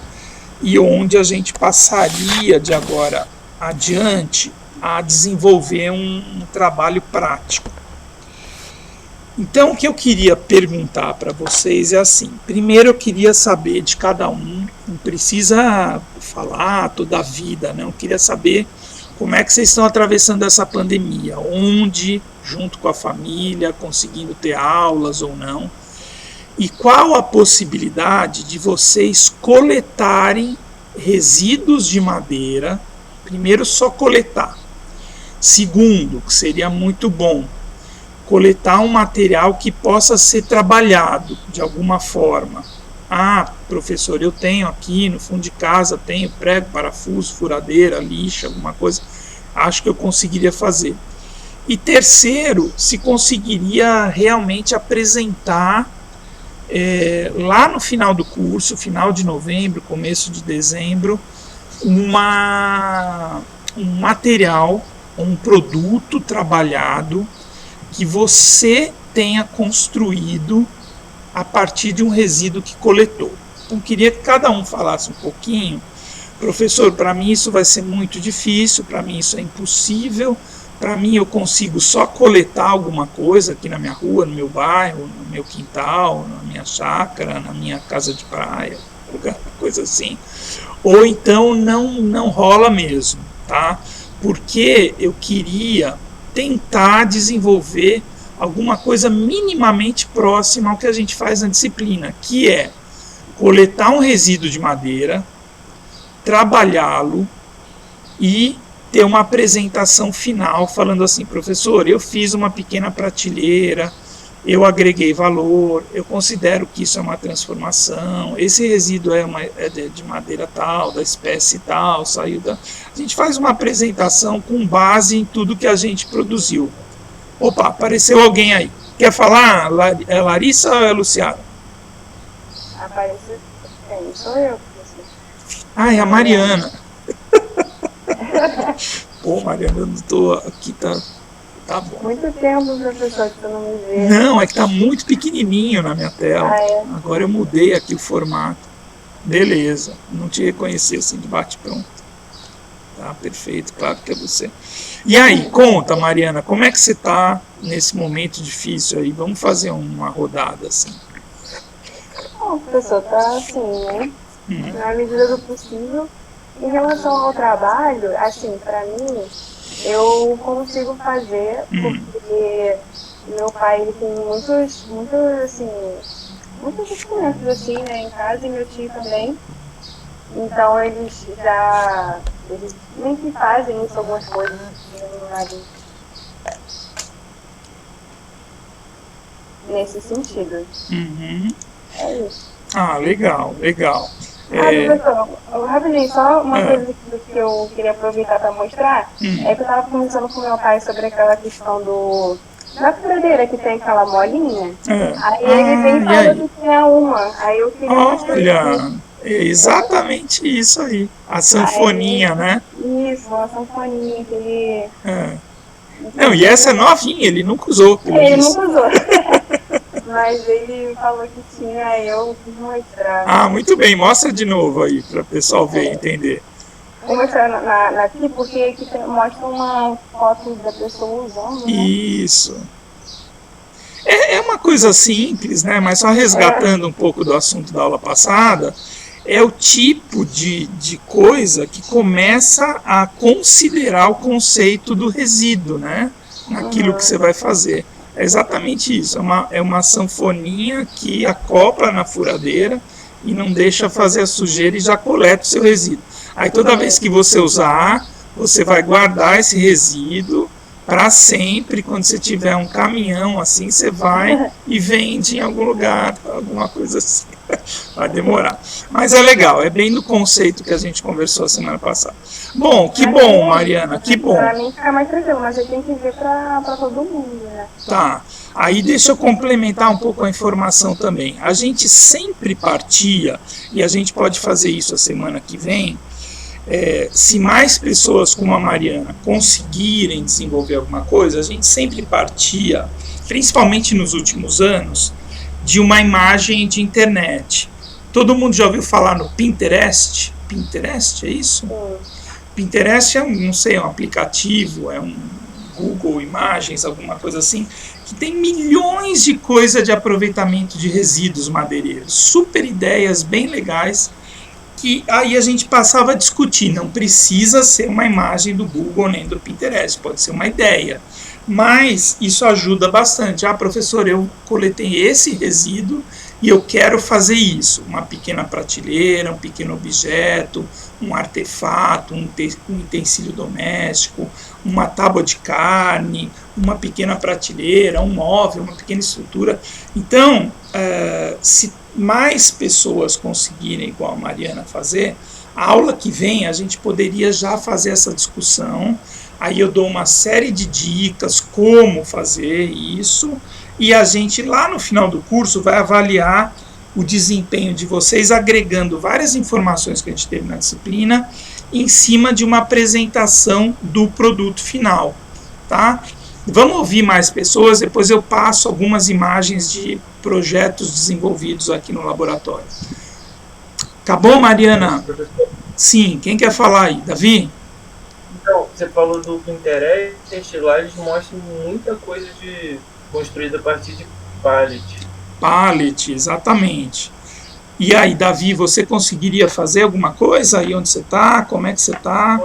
e onde a gente passaria de agora adiante a desenvolver um trabalho prático. Então, o que eu queria perguntar para vocês é assim: primeiro eu queria saber de cada um, não precisa falar toda a vida, né? Eu queria saber como é que vocês estão atravessando essa pandemia, onde, junto com a família, conseguindo ter aulas ou não, e qual a possibilidade de vocês coletarem resíduos de madeira. Primeiro, só coletar. Segundo, que seria muito bom, coletar um material que possa ser trabalhado de alguma forma. Professor, eu tenho aqui no fundo de casa, tenho prego, parafuso, furadeira, lixa, alguma coisa, acho que eu conseguiria fazer. E terceiro, se conseguiria realmente apresentar lá no final do curso, final de novembro, começo de dezembro, um material, um produto trabalhado que você tenha construído a partir de um resíduo que coletou. Então, queria que cada um falasse um pouquinho. Professor, para mim isso vai ser muito difícil, para mim isso é impossível, para mim eu consigo só coletar alguma coisa aqui na minha rua, no meu bairro, no meu quintal, na minha chácara, na minha casa de praia, qualquer coisa assim. Ou então não rola mesmo, tá? Porque eu queria tentar desenvolver alguma coisa minimamente próxima ao que a gente faz na disciplina, que é coletar um resíduo de madeira, trabalhá-lo e ter uma apresentação final falando assim: professor, eu fiz uma pequena prateleira, eu agreguei valor, eu considero que isso é uma transformação, esse resíduo é de madeira tal, da espécie tal, saiu da... A gente faz uma apresentação com base em tudo que a gente produziu. Opa, apareceu alguém aí. Quer falar? É Larissa ou é Luciana? Apareceu. Sou eu. É a Mariana. Pô, Mariana, eu não estou aqui, tá bom. Muito tempo, professor, que você não me vê. Não, é que tá muito pequenininho na minha tela. Agora eu mudei aqui o formato. Beleza, não te reconheci assim de bate-pronto. Tá, perfeito, claro que é você. E aí, conta, Mariana, como é que você está nesse momento difícil aí? Vamos fazer uma rodada assim. Bom, professor, tá assim, né? Na medida do possível. Em relação ao trabalho, assim, para mim, eu consigo fazer, porque meu pai ele tem muitos instrumentos assim, né, em casa, e meu tio também. Então eles nem que fazem isso, algumas coisas nesse sentido. É isso. Legal. Professor, rapidinho, só uma coisa que eu queria aproveitar para mostrar, é que eu estava conversando com meu pai sobre aquela questão da furadeira que tem aquela molinha. Aí ele veio falando que tinha uma. Aí eu queria... Olha, é exatamente isso aí. A sanfoninha, né? Isso, uma sanfoninha que ele... Não, e essa é novinha, ele nunca usou. Ele nunca usou. Mas ele falou que tinha, aí eu quis mostrar. Ah, muito bem, mostra de novo aí, para o pessoal ver e entender. Vou mostrar aqui, porque aqui mostra uma foto da pessoa usando, né? Isso. É uma coisa simples, né? Mas só resgatando um pouco do assunto da aula passada, é o tipo de coisa que começa a considerar o conceito do resíduo, né? Naquilo que você vai fazer. É exatamente isso. É uma sanfoninha que acopla na furadeira e não deixa fazer a sujeira e já coleta o seu resíduo. Aí toda vez que você usar, você vai guardar esse resíduo para sempre. Quando você tiver um caminhão assim, você vai e vende em algum lugar, alguma coisa assim. Vai demorar. Mas é legal, é bem do conceito que a gente conversou a semana passada. Bom, que bom, Mariana, que bom. Para mim fica mais tranquilo, mas eu tenho que ver para todo mundo, né? Tá. Aí deixa eu complementar um pouco a informação também. A gente sempre partia, e a gente pode fazer isso a semana que vem, se mais pessoas como a Mariana conseguirem desenvolver alguma coisa, a gente sempre partia, principalmente nos últimos anos, de uma imagem de internet. Todo mundo já ouviu falar no Pinterest? Pinterest, é isso? Pinterest é não sei, um aplicativo, é um Google Imagens, alguma coisa assim, que tem milhões de coisas de aproveitamento de resíduos madeireiros. Super ideias bem legais, que aí a gente passava a discutir. Não precisa ser uma imagem do Google nem do Pinterest, pode ser uma ideia. Mas isso ajuda bastante. Ah, professor, eu coletei esse resíduo e eu quero fazer isso. Uma pequena prateleira, um pequeno objeto, um artefato, um utensílio doméstico, uma tábua de carne, uma pequena prateleira, um móvel, uma pequena estrutura. Então, se mais pessoas conseguirem, igual a Mariana, fazer, a aula que vem a gente poderia já fazer essa discussão. Aí eu dou uma série de dicas como fazer isso, e a gente lá no final do curso vai avaliar o desempenho de vocês, agregando várias informações que a gente teve na disciplina em cima de uma apresentação do produto final, tá? Vamos ouvir mais pessoas, depois eu passo algumas imagens de projetos desenvolvidos aqui no laboratório. Acabou, Mariana? Sim, quem quer falar aí? Davi? Então, você falou do Pinterest, lá eles mostram muita coisa construída a partir de pallet. Pallet, exatamente. E aí, Davi, você conseguiria fazer alguma coisa aí onde você está? Como é que você está?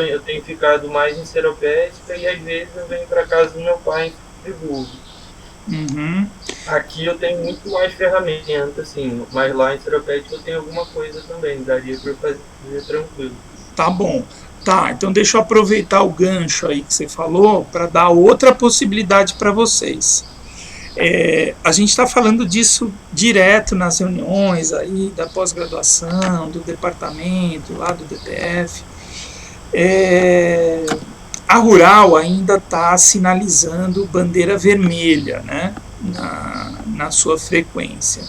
Eu tenho ficado mais em Seropédica e às vezes eu venho para casa do meu pai em Friburgo. Uhum. Aqui eu tenho muito mais ferramenta, assim, mas lá em Seropédica eu tenho alguma coisa também, daria para fazer tranquilo. Tá bom. Tá, então deixa eu aproveitar o gancho aí que você falou para dar outra possibilidade para vocês. A gente está falando disso direto nas reuniões aí da pós-graduação, do departamento, lá do DPF. A Rural ainda está sinalizando bandeira vermelha, né, na sua frequência.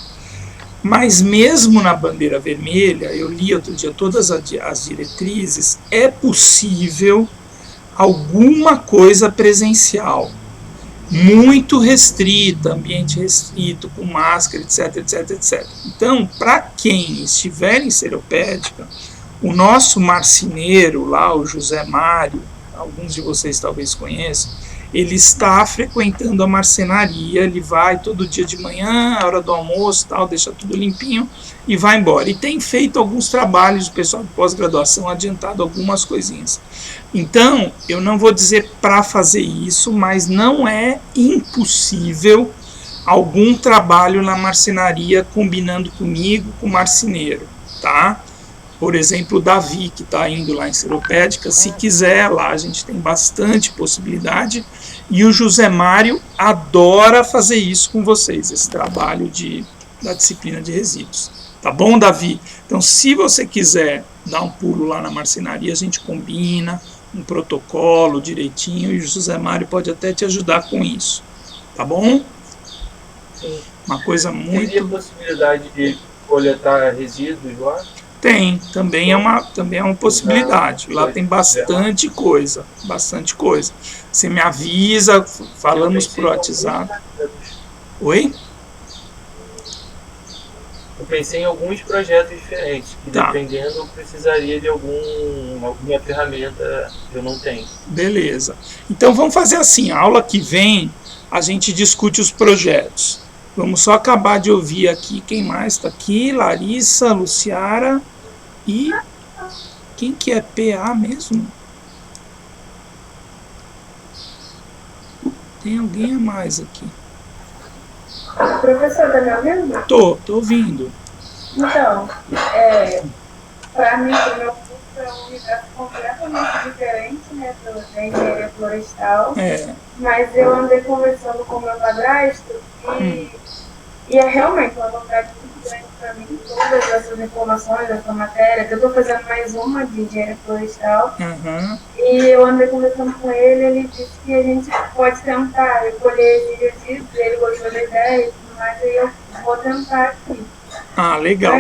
Mas mesmo na bandeira vermelha, eu li outro dia todas as diretrizes, é possível alguma coisa presencial, muito restrita, ambiente restrito, com máscara, etc, etc, etc. Então, para quem estiver em Seropédica, o nosso marceneiro lá, o José Mário, alguns de vocês talvez conheçam, ele está frequentando a marcenaria, ele vai todo dia de manhã, a hora do almoço, tal, deixa tudo limpinho e vai embora. E tem feito alguns trabalhos, o pessoal de pós-graduação adiantado algumas coisinhas. Então, eu não vou dizer para fazer isso, mas não é impossível algum trabalho na marcenaria combinando comigo, com o marceneiro, tá? Por exemplo, o Davi, que está indo lá em Seropédica, se quiser, lá a gente tem bastante possibilidade. E o José Mário adora fazer isso com vocês, esse trabalho da disciplina de resíduos. Tá bom, Davi? Então, se você quiser dar um pulo lá na marcenaria, a gente combina um protocolo direitinho e o José Mário pode até te ajudar com isso. Tá bom? Sim. Uma coisa muito... Teria possibilidade de coletar resíduos lá? Tem, também é uma possibilidade. Lá tem bastante coisa, bastante coisa. Você me avisa, falamos por WhatsApp. Oi? Eu pensei em alguns projetos diferentes, que dependendo eu precisaria de alguma ferramenta que eu não tenho. Beleza. Então vamos fazer assim, a aula que vem a gente discute os projetos. Vamos só acabar de ouvir aqui quem mais está aqui, Larissa, Luciara e quem que é PA mesmo? Tem alguém a mais aqui. Professor, tá me ouvindo? Tô ouvindo. Então, para mim, o meu curso é um universo completamente diferente, né, da engenharia florestal. Mas eu andei conversando com o meu padrasto e é realmente uma vontade muito grande para mim, todas essas informações, essa matéria, que eu estou fazendo mais uma de engenharia florestal. E eu andei conversando com ele disse que a gente pode tentar recolher esses resíduos, ele gostou da ideia e tudo mais, aí eu vou tentar aqui. Ah, legal.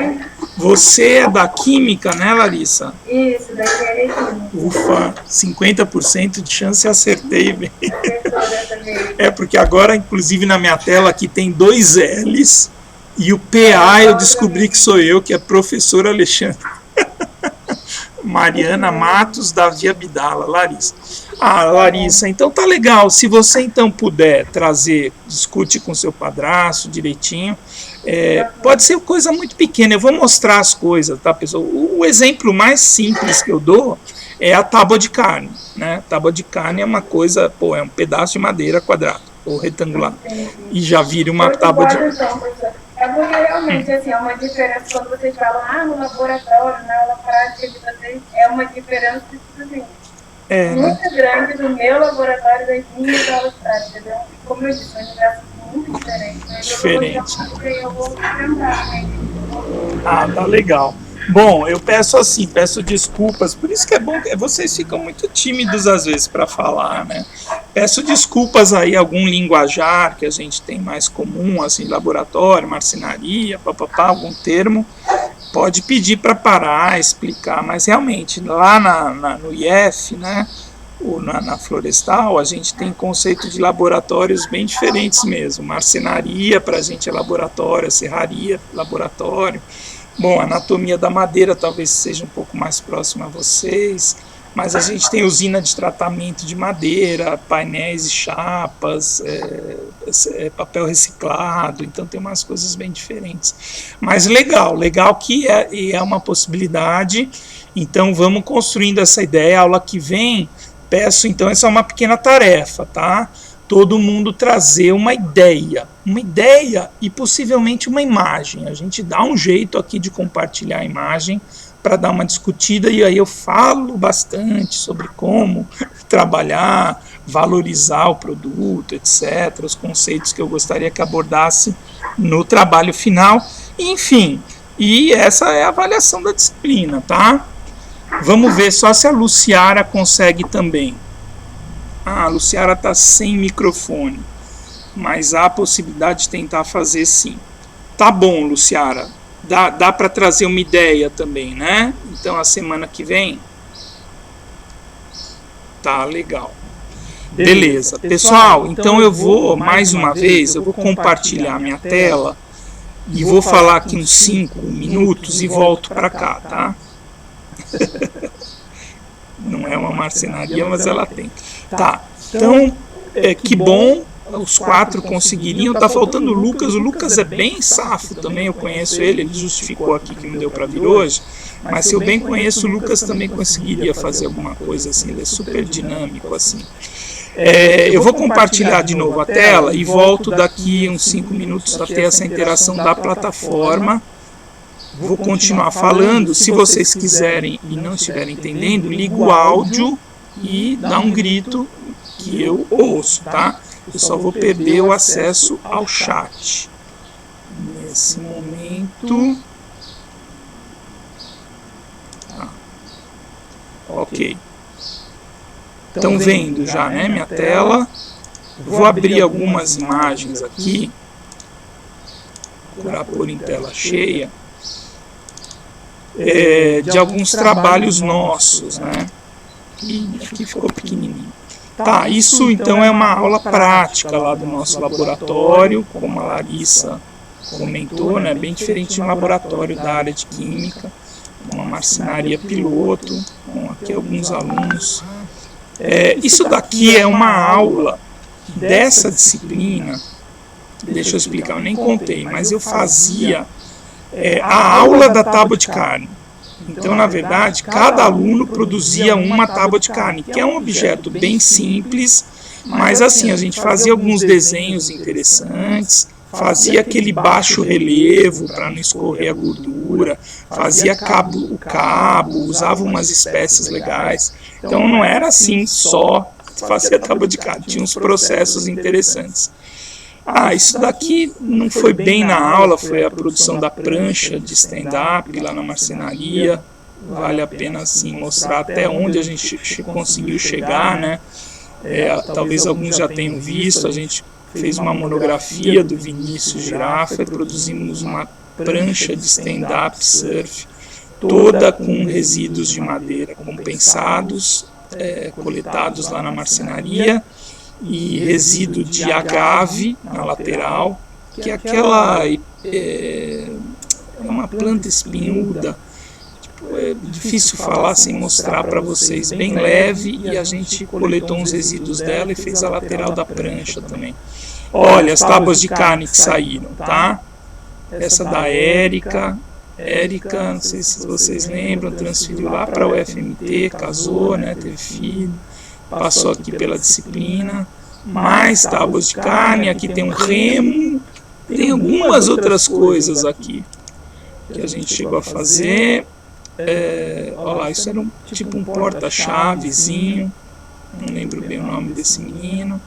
Você é da química, né, Larissa? Isso, da engenharia química. Ufa, 50% de chance acertei bem. Acertou dessa vez. Porque agora, inclusive, na minha tela aqui tem 2 L's e o PA eu descobri que sou eu, que é professor Alexandre. Mariana Matos, Davi Abdala, Larissa. Ah, Larissa, então tá legal. Se você então puder trazer, discute com seu padrasto direitinho. Pode ser coisa muito pequena, eu vou mostrar as coisas, tá, pessoal? O exemplo mais simples que eu dou é a tábua de carne, né? Tábua de carne é uma coisa, é um pedaço de madeira quadrado ou retangular. E já vira uma tábua de... É porque realmente, assim, é uma diferença quando vocês falam, no laboratório, na aula prática de vocês, é uma diferença, assim, muito grande do meu laboratório das minhas aulas práticas, entendeu? Como eu disse, é um universo muito diferente. Diferente. Eu vou tentar, né? Ah, tá legal. Bom, eu peço desculpas, por isso que é bom que vocês ficam muito tímidos às vezes para falar, né? Peço desculpas aí, algum linguajar que a gente tem mais comum, assim, laboratório, marcenaria, algum termo, pode pedir para parar, explicar, mas realmente, lá no IF, né, ou na Florestal, a gente tem conceito de laboratórios bem diferentes mesmo. Marcenaria, para a gente é laboratório, serraria, laboratório. Bom, a anatomia da madeira talvez seja um pouco mais próxima a vocês, mas a gente tem usina de tratamento de madeira, painéis e chapas, papel reciclado, então tem umas coisas bem diferentes. Mas legal que é uma possibilidade, então vamos construindo essa ideia. A aula que vem, peço então, essa é uma pequena tarefa, tá? Todo mundo trazer uma ideia e possivelmente uma imagem. A gente dá um jeito aqui de compartilhar a imagem para dar uma discutida, e aí eu falo bastante sobre como trabalhar, valorizar o produto, etc., os conceitos que eu gostaria que abordasse no trabalho final, enfim, e essa é a avaliação da disciplina, tá? Vamos ver só se a Luciara consegue também. A Luciara está sem microfone, mas há a possibilidade de tentar fazer sim. Tá bom, Luciara, dá para trazer uma ideia também, né? Então a semana que vem? Tá, legal. Beleza. Pessoal, então eu vou, mais uma vez, eu vou compartilhar minha tela e vou falar aqui uns 5 minutos e volto para cá, tá? Não é uma marcenaria, mas ela tem. Tá, então, que bom, os 4 conseguiriam. Tá faltando o Lucas é bem safo também, eu conheço ele justificou aqui que não deu para vir hoje, mas se eu bem conheço, o Lucas também conseguiria fazer alguma coisa assim, ele é super dinâmico assim. Eu vou compartilhar de novo a tela e volto daqui uns 5 minutos a ter essa interação da plataforma. Vou continuar falando. Se vocês quiserem e não estiverem entendendo, liga o áudio e dá um grito que eu ouço, tá? Eu só vou perder o acesso ao chat nesse momento. Tá. Ok. Estão vendo já, né, minha tela? Vou abrir algumas imagens aqui para pôr em tela cheia. de alguns trabalhos nossos, né? E aqui ficou pequenininho. Tá, isso então é uma aula prática lá do nosso laboratório, como a Larissa comentou, né? Bem diferente de um laboratório da área de química, uma marcenaria piloto, com aqui alguns alunos. Isso daqui é uma aula dessa disciplina, deixa eu explicar, eu nem contei, mas eu fazia a aula da tábua de carne. Então, na verdade, cada aluno produzia uma tábua de carne, que é um objeto bem simples, mas assim, a gente fazia alguns desenhos interessantes, fazia aquele baixo relevo para não escorrer a gordura, fazia o cabo, usava umas espécies legais. Então não era assim só fazer tábua de carne, tinha uns processos interessantes. Isso daqui não foi bem na aula, foi a produção da prancha de stand-up lá na marcenaria. Vale a pena assim mostrar até onde a gente conseguiu chegar, né? Talvez alguns já tenham visto, a gente fez uma monografia do Vinícius Girafa e produzimos uma prancha de stand-up surf, toda com resíduos de madeira compensados, coletados lá na marcenaria, e resíduo de agave na lateral, que é aquela uma planta espinhuda, é difícil falar sem mostrar para vocês, bem leve, e a gente coletou uns resíduos dela e fez a lateral da prancha também. Olha as tábuas de carne que saíram, tá? Essa da Érica, não sei se vocês lembram, transferiu lá para o FMT, casou, né, teve filho, passou aqui pela disciplina. Mais tábuas de carne, aqui tem um remo, tem algumas outras coisas aqui que a gente chegou a fazer. Olha lá, isso era tipo um porta-chavezinho, não lembro bem o nome desse menino.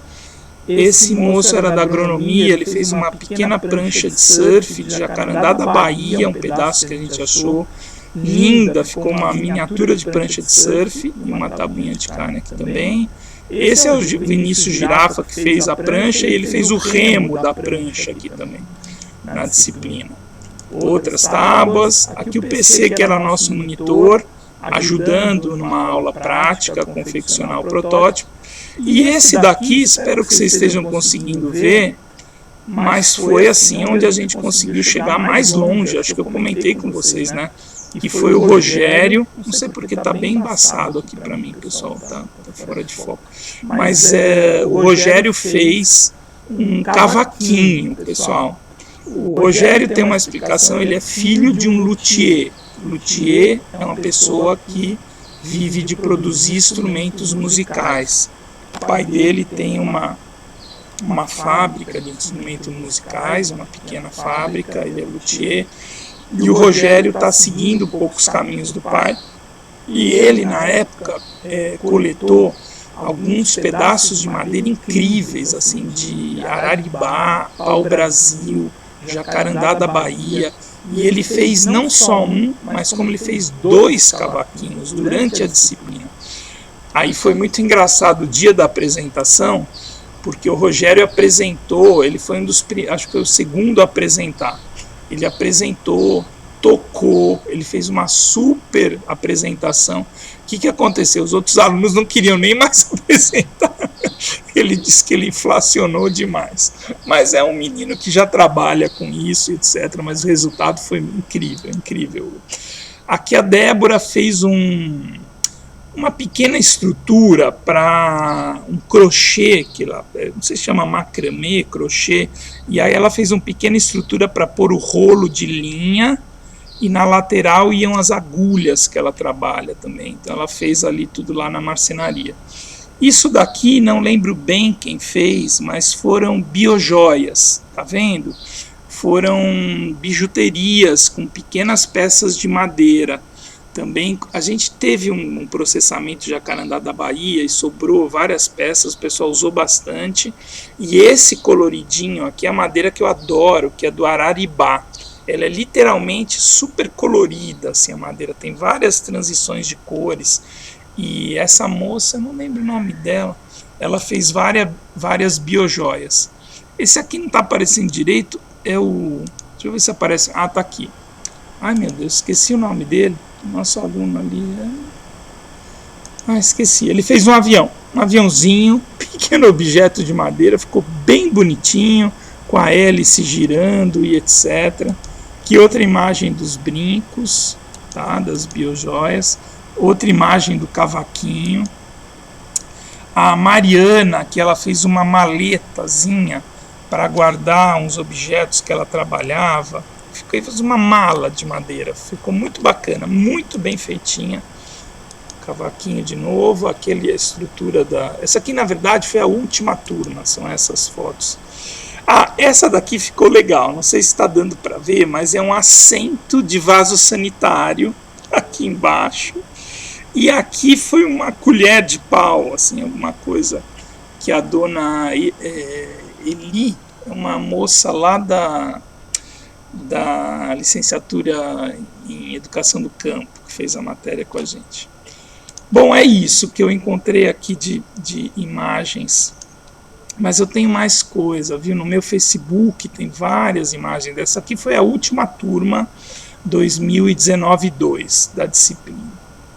Esse moço era da agronomia, ele fez uma pequena prancha de surf de Jacarandá da Bahia, um pedaço que a gente achou linda, ficou uma miniatura de prancha de surf e uma tabuinha de carne aqui também. Esse é o Vinícius Girafa que fez a prancha e ele fez o remo da prancha aqui também, na disciplina. Outras tábuas, aqui o PC que era nosso monitor, ajudando numa aula prática a confeccionar o protótipo. E esse daqui, espero que vocês estejam conseguindo ver, mas foi assim onde a gente conseguiu chegar mais longe, acho que eu comentei com vocês, né? Que foi o Rogério, não sei porque está bem embaçado aqui para mim, pessoal, tá fora de foco. Mas o Rogério fez um cavaquinho, pessoal. O Rogério tem uma explicação, ele é filho de um luthier. Luthier é uma pessoa que vive de produzir instrumentos musicais. O pai dele tem uma fábrica de instrumentos musicais, uma pequena fábrica, ele é luthier. E o Rogério está seguindo um pouco os caminhos do pai. E ele, na época, coletou alguns pedaços de madeira incríveis, assim, de Araribá, Pau-Brasil, Jacarandá da Bahia. E ele fez não só um, mas como ele fez 2 cavaquinhos durante a disciplina. Aí foi muito engraçado o dia da apresentação, porque o Rogério apresentou, ele foi acho que foi o segundo a apresentar. Ele apresentou, tocou, ele fez uma super apresentação. O que aconteceu? Os outros alunos não queriam nem mais apresentar. Ele disse que ele inflacionou demais. Mas é um menino que já trabalha com isso, etc. Mas o resultado foi incrível, incrível. Aqui a Débora fez uma pequena estrutura para um crochê, que lá, não sei se chama macramê, crochê, e aí ela fez uma pequena estrutura para pôr o rolo de linha, e na lateral iam as agulhas que ela trabalha também, então ela fez ali tudo lá na marcenaria. Isso daqui, não lembro bem quem fez, mas foram biojoias, tá vendo? Foram bijuterias com pequenas peças de madeira. Também a gente teve um processamento de Jacarandá da Bahia e sobrou várias peças, o pessoal usou bastante. E esse coloridinho aqui é a madeira que eu adoro, que é do Araribá. Ela é literalmente super colorida, assim, a madeira tem várias transições de cores. E essa moça, eu não lembro o nome dela, ela fez várias biojoias. Esse aqui não está aparecendo direito, deixa eu ver se aparece, tá aqui. Ai meu Deus, esqueci o nome dele. Nosso aluno ali. Esqueci. Ele fez um aviãozinho, pequeno objeto de madeira, ficou bem bonitinho, com a hélice girando e etc. Aqui outra imagem dos brincos, tá? Das biojoias. Outra imagem do cavaquinho. A Mariana, que ela fez uma maletazinha para guardar uns objetos que ela trabalhava. Fez uma mala de madeira, ficou muito bacana, muito bem feitinha. Cavaquinho de novo, aquele a estrutura da... Essa aqui na verdade foi a última turma, são essas fotos. Essa daqui ficou legal, não sei se está dando para ver, mas é um assento de vaso sanitário aqui embaixo. E aqui foi uma colher de pau, assim, alguma coisa que a dona Eli, uma moça lá da licenciatura em Educação do Campo, que fez a matéria com a gente. Bom, é isso que eu encontrei aqui de imagens, mas eu tenho mais coisa, viu? No meu Facebook tem várias imagens. Dessa aqui foi a última turma 2019-2 da disciplina,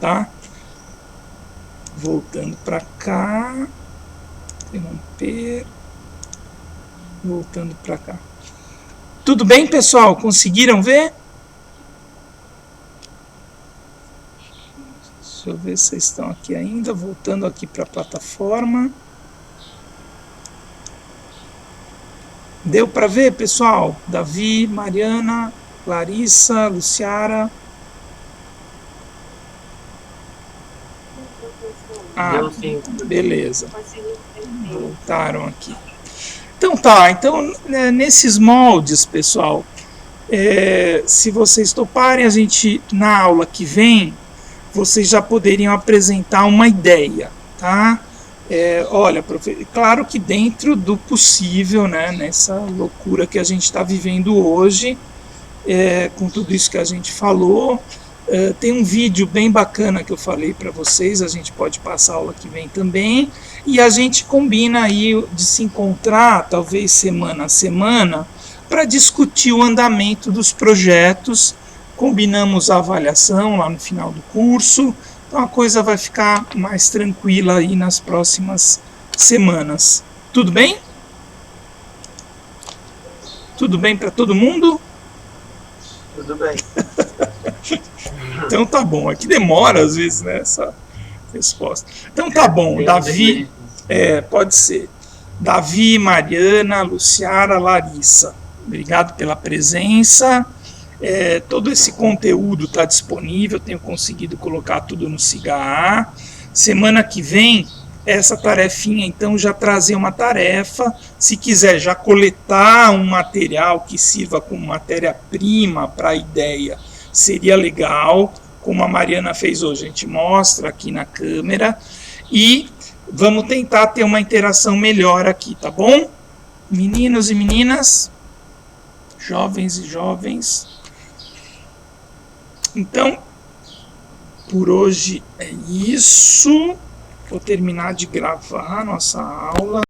tá? Voltando para cá, interromper, voltando para cá. Tudo bem, pessoal? Conseguiram ver? Deixa eu ver se vocês estão aqui ainda. Voltando aqui para a plataforma. Deu para ver, pessoal? Davi, Mariana, Larissa, Luciara. Deu sim. Beleza. Voltaram aqui. Então tá, nesses moldes, pessoal, se vocês toparem, a gente, na aula que vem, vocês já poderiam apresentar uma ideia, tá? Olha, claro que dentro do possível, né, nessa loucura que a gente está vivendo hoje, com tudo isso que a gente falou, tem um vídeo bem bacana que eu falei para vocês, a gente pode passar a aula que vem também, e a gente combina aí de se encontrar, talvez semana a semana, para discutir o andamento dos projetos, combinamos a avaliação lá no final do curso, então a coisa vai ficar mais tranquila aí nas próximas semanas. Tudo bem? Tudo bem para todo mundo? Tudo bem. Então tá bom, aqui demora às vezes, né, essa resposta. Então tá bom, Davi, pode ser. Davi, Mariana, Luciara, Larissa, obrigado pela presença. Todo esse conteúdo está disponível, tenho conseguido colocar tudo no SIGA. Semana que vem, essa tarefinha, então, já trazer uma tarefa, se quiser já coletar um material que sirva como matéria-prima para a ideia, seria legal, como a Mariana fez hoje, a gente mostra aqui na câmera, e vamos tentar ter uma interação melhor aqui, tá bom? Meninos e meninas, jovens e jovens. Então, por hoje é isso. Vou terminar de gravar nossa aula.